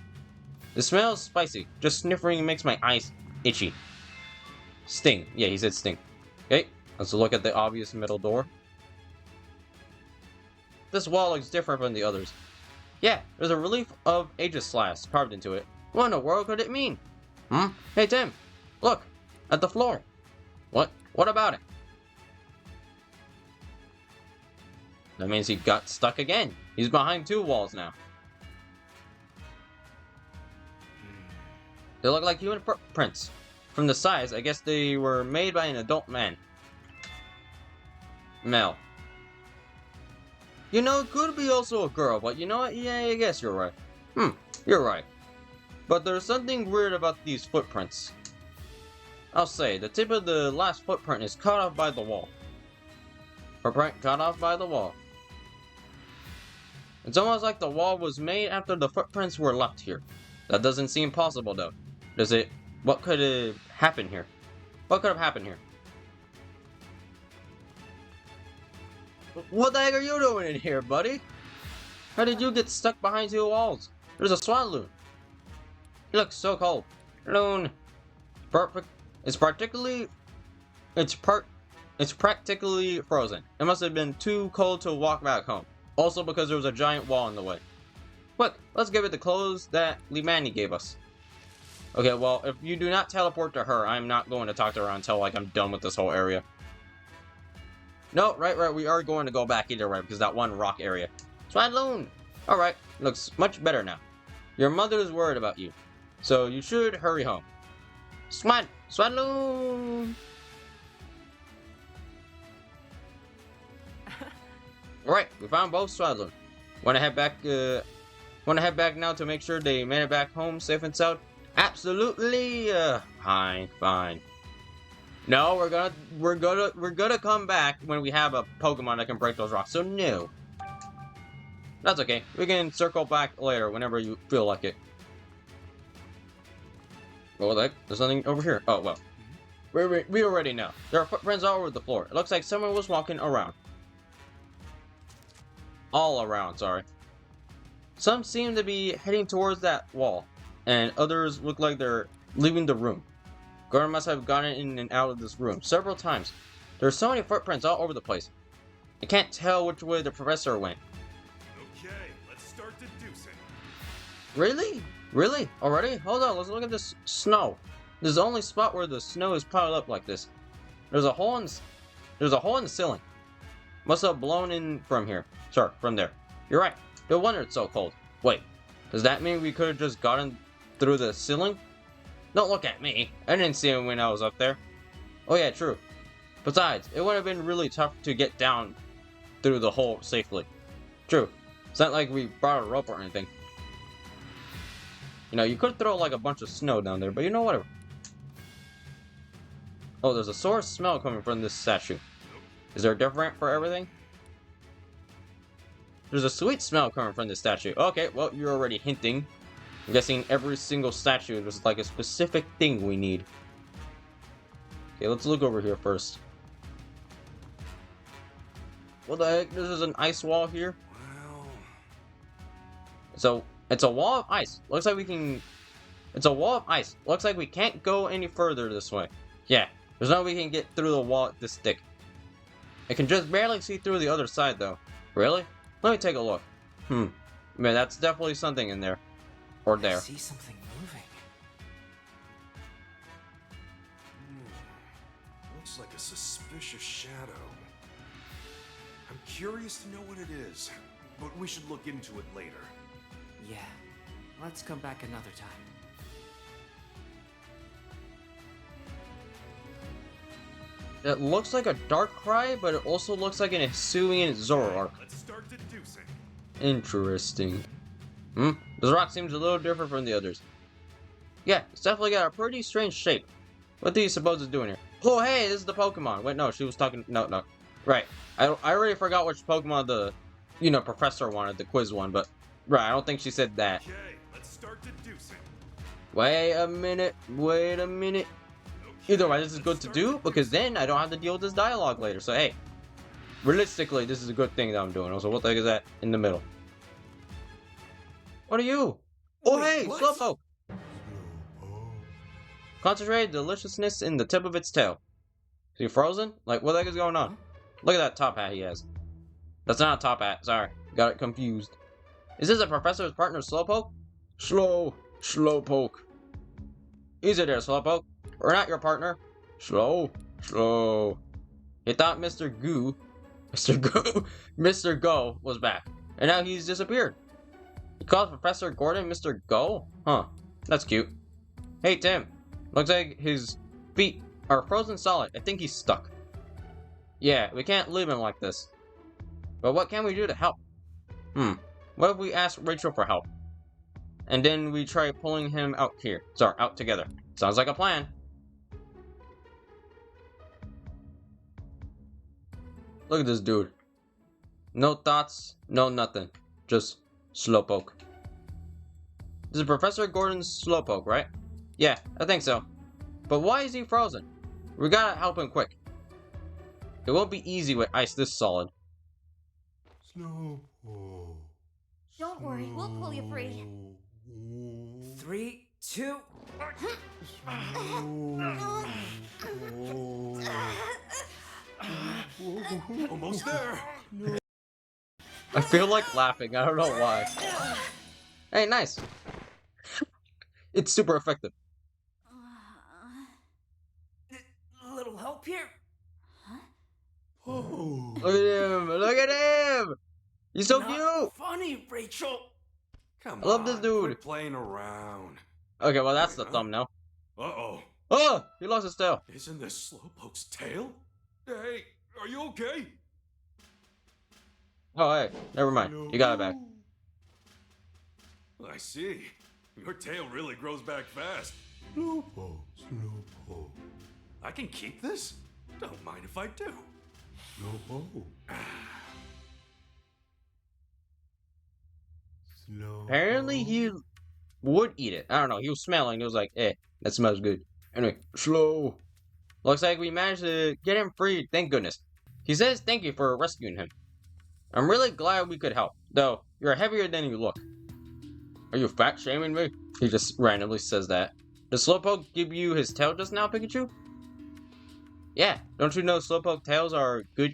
The smell is spicy. Just sniffing makes my eyes itchy. Sting. Yeah, he said sting. Okay, let's look at the obvious middle door. This wall looks different from the others. Yeah, there's a relief of Aegislash carved into it. What in the world could it mean? Hey Tim, look, at the floor. What about it? That means he got stuck again. He's behind 2 walls now. They look like human footprints. From the size, I guess they were made by an adult man. Male. You know, it could be also a girl, but you know what? Yeah, I guess you're right. You're right. But there's something weird about these footprints. I'll say, the tip of the last footprint is cut off by the wall. Footprint cut off by the wall. It's almost like the wall was made after the footprints were left here. That doesn't seem possible though. Does it? What could have happened here? What could have happened here? What the heck are you doing in here, buddy? How did you get stuck behind 2 walls? There's a Swaloon. He looks so cold. Loon. Perfect. It's practically frozen. It must have been too cold to walk back home. Also because there was a giant wall in the way. Quick, let's give it the clothes that Limani gave us. Okay, well, if you do not teleport to her, I'm not going to talk to her until, like, I'm done with this whole area. No, right, we are going to go back either way, because that one rock area. Swaloon! Alright, looks much better now. Your mother is worried about you, so you should hurry home. Swaloon! Alright, we found both Swaloon. Wanna head back now to make sure they made it back home safe and sound? Absolutely, fine. No, we're gonna come back when we have a Pokemon that can break those rocks. So no, that's okay. We can circle back later whenever you feel like it. Well, there's nothing over here. Oh well, we already know. There are footprints all over the floor. It looks like someone was walking around. All around, sorry. Some seem to be heading towards that wall, and others look like they're leaving the room. Gordon must have gotten in and out of this room several times. There are so many footprints all over the place. I can't tell which way the professor went. Okay, let's start deducing. Really? Really? Already? Hold on, let's look at this snow. This is the only spot where the snow is piled up like this. There's a hole in the ceiling. Must have blown in from here. Sorry, from there. You're right. No wonder it's so cold. Wait, does that mean we could have just gotten through the ceiling? Don't look at me. I didn't see him when I was up there. Oh yeah, true. Besides, it would have been really tough to get down through the hole safely. True. It's not like we brought a rope or anything. You know, you could throw like a bunch of snow down there, but you know, whatever. Oh, there's a sore smell coming from this statue. Is there different for everything? There's a sweet smell coming from this statue. Okay, well, you're already hinting. I'm guessing every single statue is like a specific thing we need. Okay, let's look over here first. What the heck? This is an ice wall here? Well... So, it's a wall of ice. Looks like we can... It's a wall of ice. Looks like we can't go any further this way. Yeah, there's no way we can get through the wall this thick. I can just barely see through the other side, though. Really? Let me take a look. Man, that's definitely something in there. Or I there. see something moving. Looks like a suspicious shadow. I'm curious to know what it is, but we should look into it later. Yeah. Let's come back another time. It looks like a Darkrai, but it also looks like an Hisuian Zoroark. Let's start deducing. Interesting. This rock seems a little different from the others. Yeah, it's definitely got a pretty strange shape. What do you suppose it's doing here? Oh, hey, this is the Pokemon. Wait, no, she was talking. No. Right. I already forgot which Pokemon the, professor wanted, the quiz one, but. Right, I don't think she said that. Okay, let's start deducing. Wait a minute. Okay, Either way, this is good let's to start do, because deducing. then I don't have to deal with this dialogue later. So, hey. Realistically, this is a good thing that I'm doing. Also, what the heck is that in the middle? What are you? Oh, Wait, hey, what? Slowpoke! Concentrated deliciousness in the tip of its tail. Is he frozen? Like, what the heck is going on? Look at that top hat he has. That's not a top hat, sorry. Got it confused. Is this a professor's partner, Slowpoke? Slowpoke. Easy there, Slowpoke. We're not your partner. Slow. He thought Mr. Go was back. And now he's disappeared. He calls Professor Gordon Mr. Go? Huh. That's cute. Hey, Tim. Looks like his feet are frozen solid. I think he's stuck. Yeah, we can't leave him like this. But what can we do to help? What if we ask Rachel for help? And then we try pulling him out here. Sorry, out together. Sounds like a plan. Look at this dude. No thoughts, no nothing. Just Slowpoke. This is Professor Gordon's Slowpoke, right? Yeah, I think so. But why is he frozen? We gotta help him quick. It won't be easy with ice this solid. Slowpoke. Don't worry, we'll pull you free. 3, 2. Almost there. I feel like laughing, I don't know why. Hey, nice. It's super effective. Little help here? Oh. Look at him! He's so Not cute! funny, Rachel. Come I love this on, dude. quit playing around. Okay, well that's the Huh? thumbnail. Uh-oh. Oh! He lost his tail. Isn't this Slowpoke's tail? Hey, are you okay? Oh, hey, never mind. You got it back. I see. Your tail really grows back fast. Slowpoke. I can keep this? Don't mind if I do. Slowpoke. Apparently he would eat it. I don't know. He was smelling. He was like, that smells good. Anyway, slow. Looks like we managed to get him free. Thank goodness. He says thank you for rescuing him. I'm really glad we could help. Though, you're heavier than you look. Are you fat shaming me? He just randomly says that. Did Slowpoke give you his tail just now, Pikachu? Yeah, don't you know Slowpoke tails are good?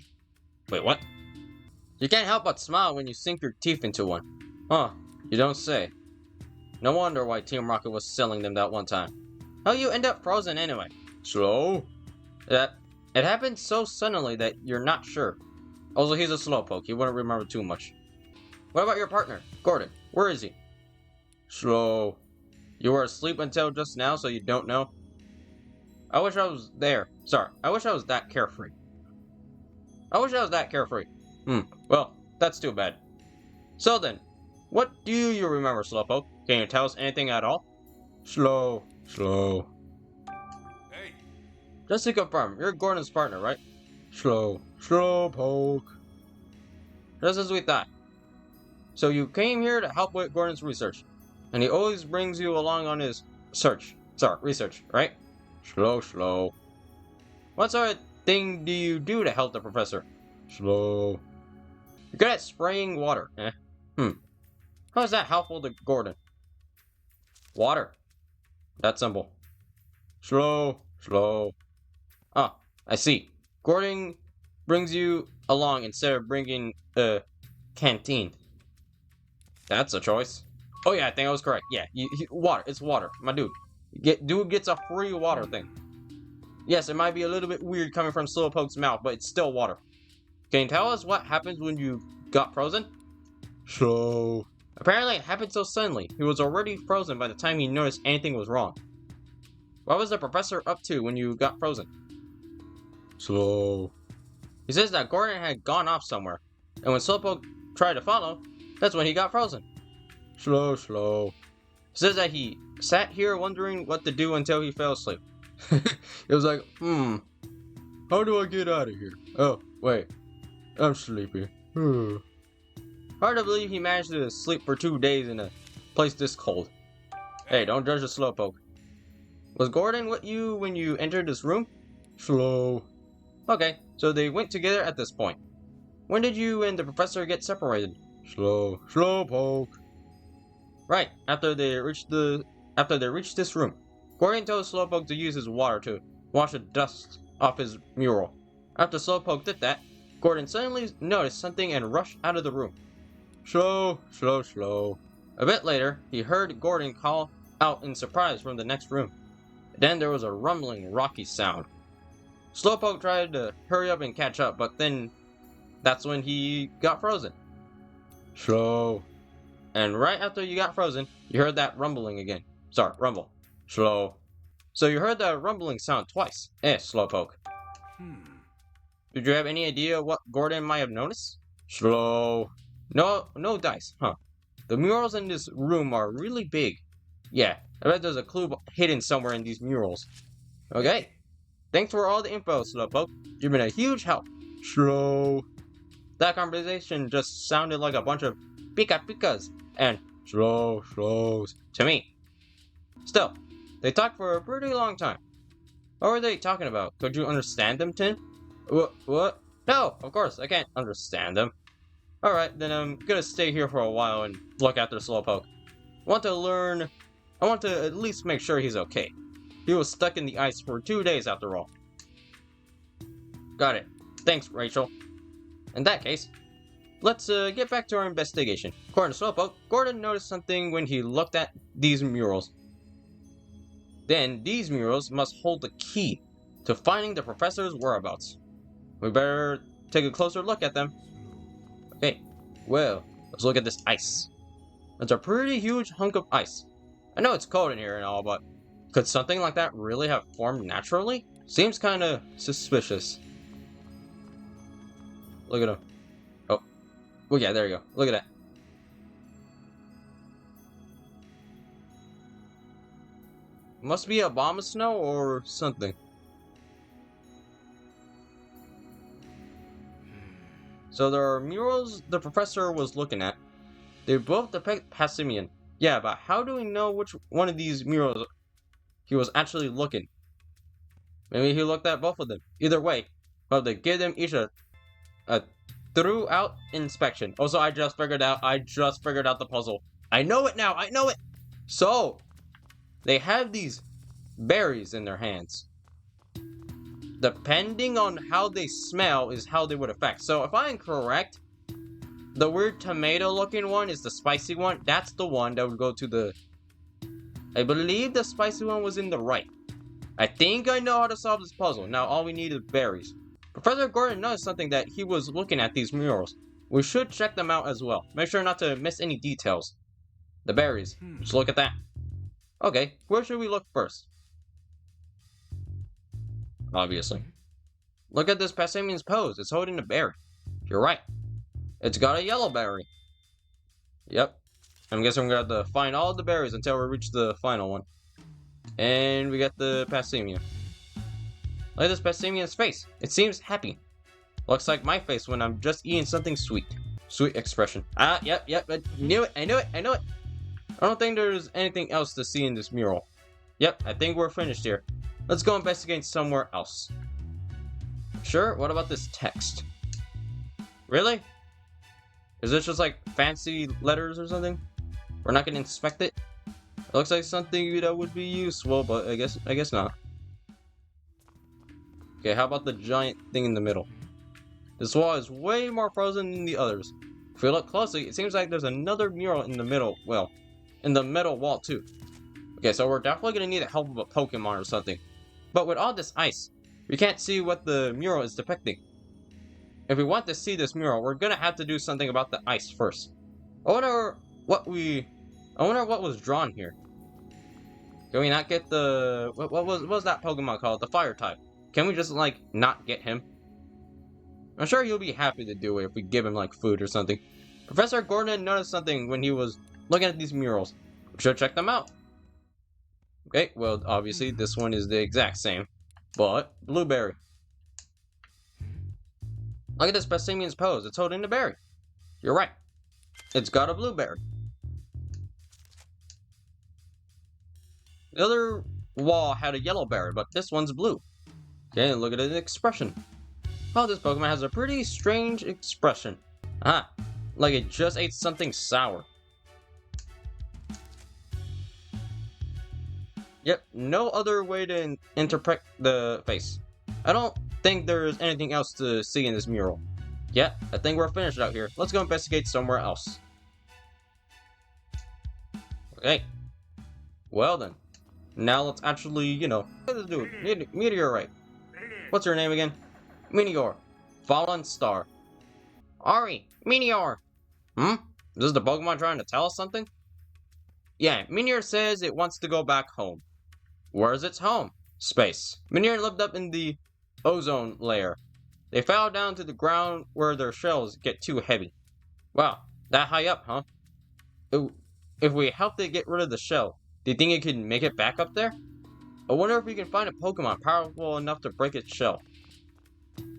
Wait, what? You can't help but smile when you sink your teeth into one. Huh, you don't say. No wonder why Team Rocket was selling them that one time. How you end up frozen anyway? Slow? It happened so suddenly that you're not sure. Also, he's a Slowpoke. He wouldn't remember too much. What about your partner, Gordon? Where is he? Slow. You were asleep until just now, so you don't know? I wish I was there. Sorry, I wish I was that carefree. Well, that's too bad. So then, what do you remember, Slowpoke? Can you tell us anything at all? Slow. Hey, Just to confirm, you're Gordon's partner, right? Slowpoke. Just as we thought. So you came here to help with Gordon's research. And he always brings you along on his research, right? Slow. What sort of thing do you do to help the professor? Slow. You're good at spraying water, How is that helpful to Gordon? Water. That's simple. Slow. Ah, I see. Gordon brings you along instead of bringing a canteen. That's a choice. Oh yeah, I think I was correct. Yeah, water. It's water, my dude. Dude gets a free water thing. Yes, it might be a little bit weird coming from Slowpoke's mouth, but it's still water. Can you tell us what happens when you got frozen? Slow. Apparently it happened so suddenly. He was already frozen by the time he noticed anything was wrong. What was the professor up to when you got frozen? Slow. He says that Gordon had gone off somewhere, and when Slowpoke tried to follow, that's when he got frozen. Slow. He says that he sat here wondering what to do until he fell asleep. It was like, how do I get out of here? Oh, wait, I'm sleepy. Hard to believe he managed to sleep for 2 days in a place this cold. Hey, don't judge the Slowpoke. Was Gordon with you when you entered this room? Slow. Okay, so they went together at this point. When did you and the professor get separated? Slowpoke. Right, after they reached this room. Gordon told Slowpoke to use his water to wash the dust off his mural. After Slowpoke did that, Gordon suddenly noticed something and rushed out of the room. Slow. A bit later, he heard Gordon call out in surprise from the next room. Then there was a rumbling, rocky sound. Slowpoke tried to hurry up and catch up, but then that's when he got frozen. Slow. And right after you got frozen, you heard that rumbling again. Sorry, rumble. Slow. So you heard that rumbling sound twice. Slowpoke. Did you have any idea what Gordon might have noticed? Slow. No dice, huh? The murals in this room are really big. Yeah, I bet there's a clue hidden somewhere in these murals. Okay. Thanks for all the info, Slowpoke. You've been a huge help. Slow. That conversation just sounded like a bunch of Pika-Pikas and slows to me. Still, they talked for a pretty long time. What were they talking about? Could you understand them, Tim? What? No, of course, I can't understand them. Alright, then I'm gonna stay here for a while and look after Slowpoke. I want to at least make sure he's okay. He was stuck in the ice for 2 days after all. Got it. Thanks, Rachel. In that case, let's get back to our investigation. According to Slowpoke, Gordon noticed something when he looked at these murals. Then, these murals must hold the key to finding the professor's whereabouts. We better take a closer look at them. Okay, well, let's look at this ice. It's a pretty huge hunk of ice. I know it's cold in here and all, but could something like that really have formed naturally? Seems kinda suspicious. Look at him. Oh, yeah, there you go. Look at that. Must be a bomb of snow or something. So there are murals the professor was looking at. They both depict Passimian. Yeah, but how do we know which one of these murals he was actually looking? Maybe he looked at both of them. Either way, we'll have to give them each a throughout inspection. Also, I just figured out the puzzle. I know it now. I know it. So, they have these berries in their hands. Depending on how they smell is how they would affect. So, if I'm correct, the weird tomato-looking one is the spicy one. That's the one that would go to the... I believe the spicy one was in the right. I think I know how to solve this puzzle. Now, all we need is berries. Professor Gordon noticed something that he was looking at these murals. We should check them out as well. Make sure not to miss any details. The berries. Just look at that. Okay, where should we look first? Obviously. Look at this Passimian's pose. It's holding a berry. You're right. It's got a yellow berry. Yep. I'm guessing we're gonna have to find all the berries until we reach the final one. And we got the Passimian. Look at this Passimian's face. It seems happy. Looks like my face when I'm just eating something sweet. Sweet expression. Yep. I knew it. I don't think there's anything else to see in this mural. Yep, I think we're finished here. Let's go investigate somewhere else. Sure, what about this text? Really? Is this just like fancy letters or something? We're not gonna inspect it? It looks like something that would be useful, but I guess not. Okay, how about the giant thing in the middle? This wall is way more frozen than the others. If we look closely, it seems like there's another mural in the middle, well, in the middle wall too. Okay, so we're definitely gonna need the help of a Pokemon or something. But with all this ice, we can't see what the mural is depicting. If we want to see this mural, we're gonna have to do something about the ice first. I wonder what was drawn here. Can we not get the what was that Pokemon called? The fire type. Can we just like not get him? I'm sure he'll be happy to do it if we give him like food or something. Professor Gordon noticed something when he was looking at these murals. We should check them out. Okay, well obviously this one is the exact same, but blueberry. Look at this Basimian's pose. It's holding the berry. You're right. It's got a blueberry. The other wall had a yellow berry, but this one's blue. Okay, and look at the expression. Oh, this Pokemon has a pretty strange expression. Ah, like it just ate something sour. Yep, no other way to interpret the face. I don't think there's anything else to see in this mural. Yeah, I think we're finished out here. Let's go investigate somewhere else. Okay. Well then. Now let's actually, you know, let's do it. Meteorite. What's her name again? Meteor. Fallen Star. Ari, Meteor. Is this the Pokemon trying to tell us something? Yeah, Meteor says it wants to go back home. Where's its home? Space. Meteor lived up in the ozone layer. They fell down to the ground where their shells get too heavy. Wow, that high up, huh? If we help it get rid of the shell, do you think it can make it back up there? I wonder if we can find a Pokemon powerful enough to break its shell.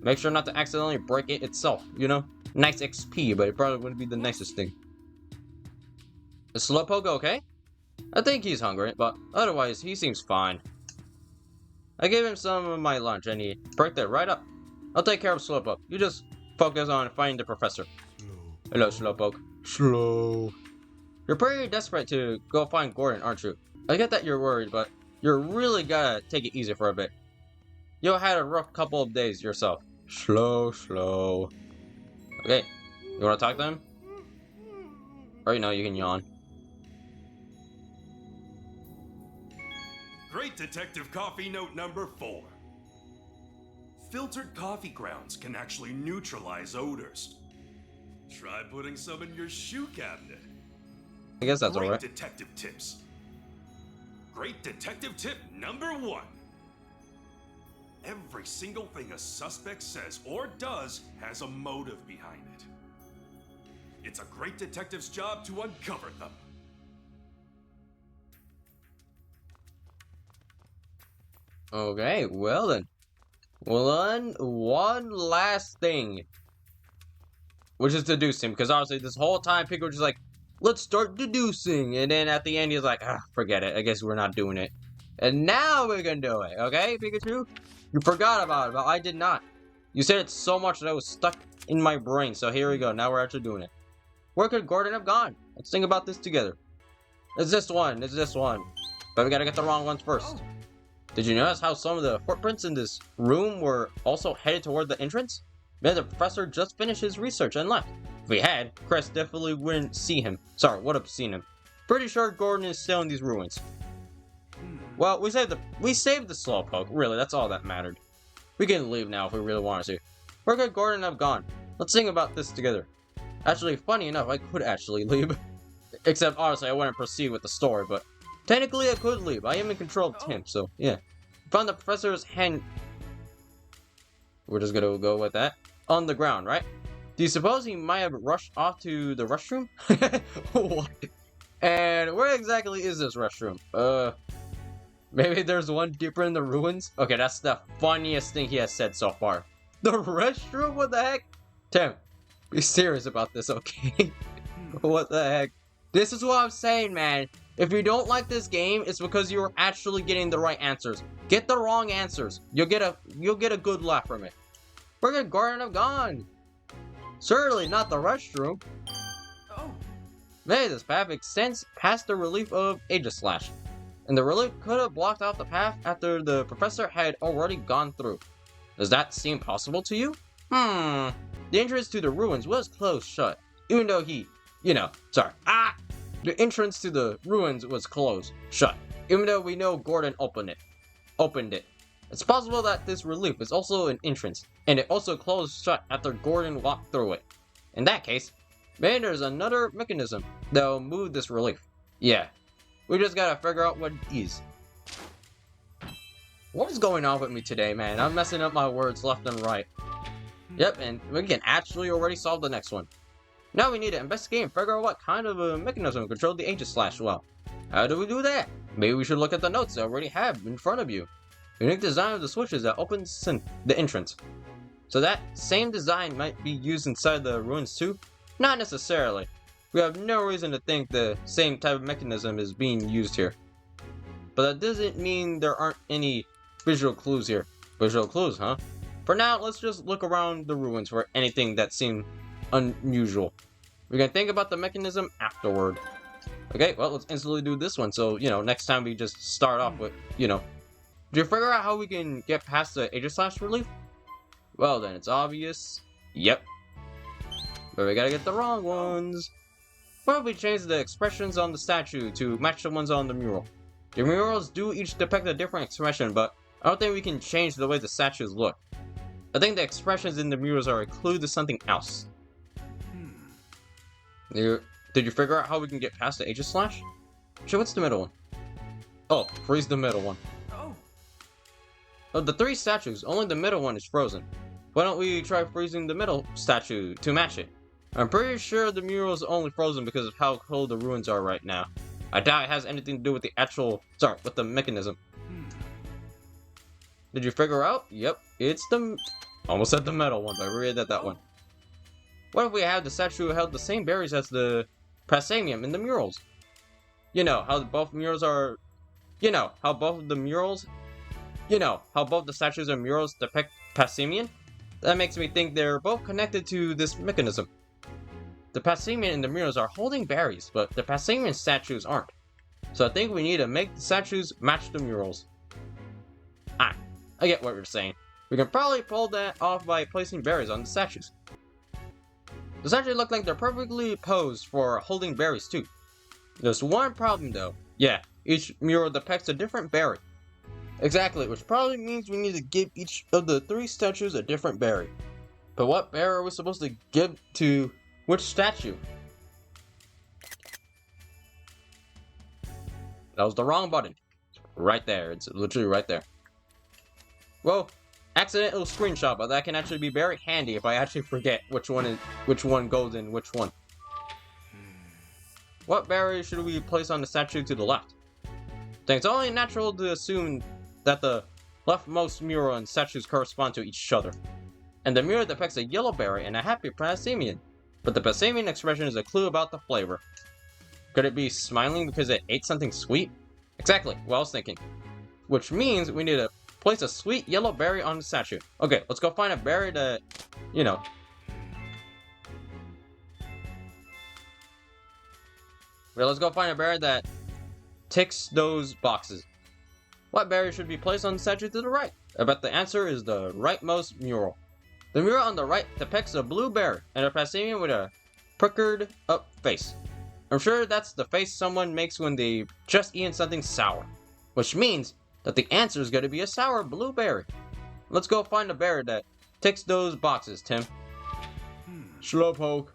Make sure not to accidentally break it itself, you know? Nice XP, but it probably wouldn't be the nicest thing. Is Slowpoke okay? I think he's hungry, but otherwise he seems fine. I gave him some of my lunch and he perked it right up. I'll take care of Slowpoke. You just focus on finding the professor. Hello, Slowpoke. Slow. You're pretty desperate to go find Gordon, aren't you? I get that you're worried, but you're really gotta take it easy for a bit. You had a rough couple of days yourself. Slow. Okay, you wanna talk to him? Or you know, you can yawn. Great Detective Coffee Note number 4. Filtered coffee grounds can actually neutralize odors. Try putting some in your shoe cabinet. I guess that's alright. Great detective tips. Great detective tip number 1. Every single thing a suspect says or does has a motive behind it. It's a great detective's job to uncover them. Okay, well then. One last thing. Which is deducing, because obviously this whole time Pikachu was just like, let's start deducing. And then at the end he's like, forget it. I guess we're not doing it. And now we can do it, okay, Pikachu? You forgot about it, but I did not. You said it so much that I was stuck in my brain, so here we go. Now we're actually doing it. Where could Gordon have gone? Let's think about this together. It's this one. But we gotta get the wrong ones first. Did you notice how some of the footprints in this room were also headed toward the entrance? Maybe the professor just finished his research and left. If we had, Chris definitely wouldn't see him. Sorry, would have seen him. Pretty sure Gordon is still in these ruins. Well, we saved the Slowpoke. Really, that's all that mattered. We can leave now if we really want to. Where could Gordon have gone? Let's think about this together. Actually, funny enough, I could actually leave. Except, honestly, I wouldn't proceed with the story, but technically I could leave. I am in control of him, so yeah. Found the professor's hand. We're just gonna go with that. On the ground, right? Do you suppose he might have rushed off to the restroom? What? And where exactly is this restroom? Maybe there's one deeper in the ruins? Okay, that's the funniest thing he has said so far. The restroom? What the heck? Tim, be serious about this, okay? What the heck? This is what I'm saying, man. If you don't like this game, it's because you're actually getting the right answers. Get the wrong answers. You'll get a good laugh from it. Where could Gordon have gone? Certainly not the restroom. Oh. Maybe this path extends past the relief of Aegislash. And the relief could have blocked off the path after the professor had already gone through. Does that seem possible to you? The entrance to the ruins was closed shut. even though the entrance to the ruins was closed, shut, even though we know Gordon opened it. It's possible that this relief is also an entrance, and it also closed shut after Gordon walked through it. In that case, maybe there's another mechanism that'll move this relief. Yeah, we just gotta figure out what it is. What is going on with me today, man? I'm messing up my words left and right. Yep, and we can actually already solve the next one. Now we need to investigate and figure out what kind of a mechanism controlled the Aegis-Slash well. How do we do that? Maybe we should look at the notes I already have in front of you. Unique design of the switches that opens the entrance. So that same design might be used inside the ruins too? Not necessarily. We have no reason to think the same type of mechanism is being used here. But that doesn't mean there aren't any visual clues here. Visual clues, huh? For now, let's just look around the ruins for anything that seemed unusual. We can think about the mechanism afterward. Okay, well, let's instantly do this one. So, next time we just start off with, Did you figure out how we can get past the Aegis-Slash relief? Well then, it's obvious. Yep. But we gotta get the wrong ones. What if we change the expressions on the statue to match the ones on the mural? The murals do each depict a different expression, but I don't think we can change the way the statues look. I think the expressions in the murals are a clue to something else. Did you figure out how we can get past the Aegis-Slash? Sure, what's the middle one? Oh, freeze the middle one. Of the 3 statues, only the middle one is frozen. Why don't we try freezing the middle statue to match it? I'm pretty sure the mural is only frozen because of how cold the ruins are right now. I doubt it has anything to do with with the mechanism. Did you figure out? Yep, it's almost said the metal one, but I read that one. What if we have the statue held the same berries as the Pasamium in the murals? You know how both the statues and murals depict Pasamian? That makes me think they're both connected to this mechanism. The Pasamian in the murals are holding berries, but the Pasamian statues aren't. So I think we need to make the statues match the murals. I get what you're saying. We can probably pull that off by placing berries on the statues. The statues look like they're perfectly posed for holding berries too. There's one problem though. Yeah, each mural depicts a different berry. Exactly, which probably means we need to give each of the 3 statues a different berry. But what berry are we supposed to give to which statue? That was the wrong button. Right there, it's literally right there. Well, accidental screenshot, but that can actually be very handy if I actually forget which one goes in which one. What berry should we place on the statue to the left? I think it's only natural to assume that the leftmost mural and statues correspond to each other. And the mural depicts a yellow berry and a happy Pasamian. But the Pasamian expression is a clue about the flavor. Could it be smiling because it ate something sweet? Exactly what I was thinking. Which means we need to place a sweet yellow berry on the statue. Okay, let's go find a berry that, let's go find a berry that ticks those boxes. What berry should be placed on the statue to the right? I bet the answer is the rightmost mural. The mural on the right depicts a blue berry and a Pasamian with a puckered up face. I'm sure that's the face someone makes when they've just eaten something sour. Which means that the answer is going to be a sour blueberry. Let's go find a berry that ticks those boxes, Tim. Slowpoke.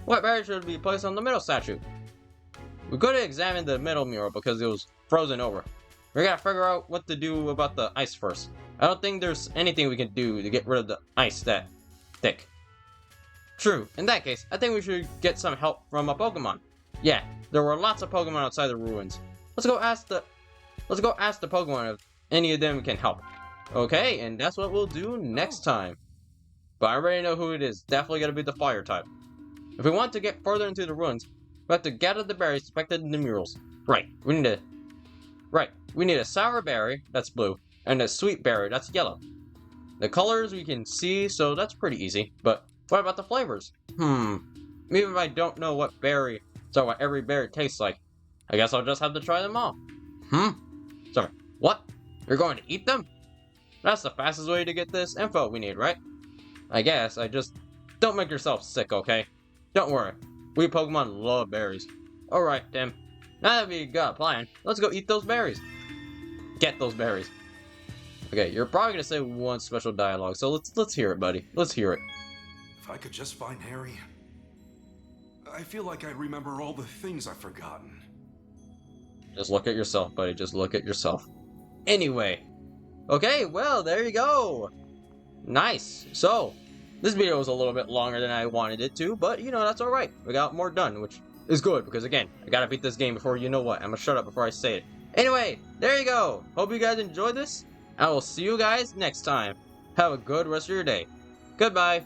What berry should be placed on the middle statue? We could have examined the middle mural because it was frozen over. We gotta figure out what to do about the ice first. I don't think there's anything we can do to get rid of the ice that thick. True, in that case, I think we should get some help from a Pokemon. Yeah, there were lots of Pokemon outside the ruins. Let's go ask the Pokemon if any of them can help. Okay, and that's what we'll do next time. But I already know who it is. Definitely gonna be the fire type. If we want to get further into the ruins, we have to gather the berries depicted in the murals. We need a sour berry, that's blue, and a sweet berry, that's yellow. The colors we can see, so that's pretty easy. But what about the flavors? Even if I don't know what every berry tastes like, I guess I'll just have to try them all. Sorry, what? You're going to eat them? That's the fastest way to get this info we need, right? I guess, I just Don't make yourself sick, okay? Don't worry. We Pokemon love berries. Alright, Tim. Now that we got a plan, let's go eat those berries. Get those berries. Okay, you're probably gonna say one special dialogue, so let's hear it, buddy. Let's hear it. If I could just find Harry. I feel like I remember all the things I've forgotten. Just look at yourself, buddy. Just look at yourself. Anyway. Okay, well, there you go. Nice. So, this video was a little bit longer than I wanted it to, but, you know, that's alright. We got more done, which is good, because, again, I gotta beat this game before you know what. I'm gonna shut up before I say it. Anyway, there you go. Hope you guys enjoyed this. I will see you guys next time. Have a good rest of your day. Goodbye.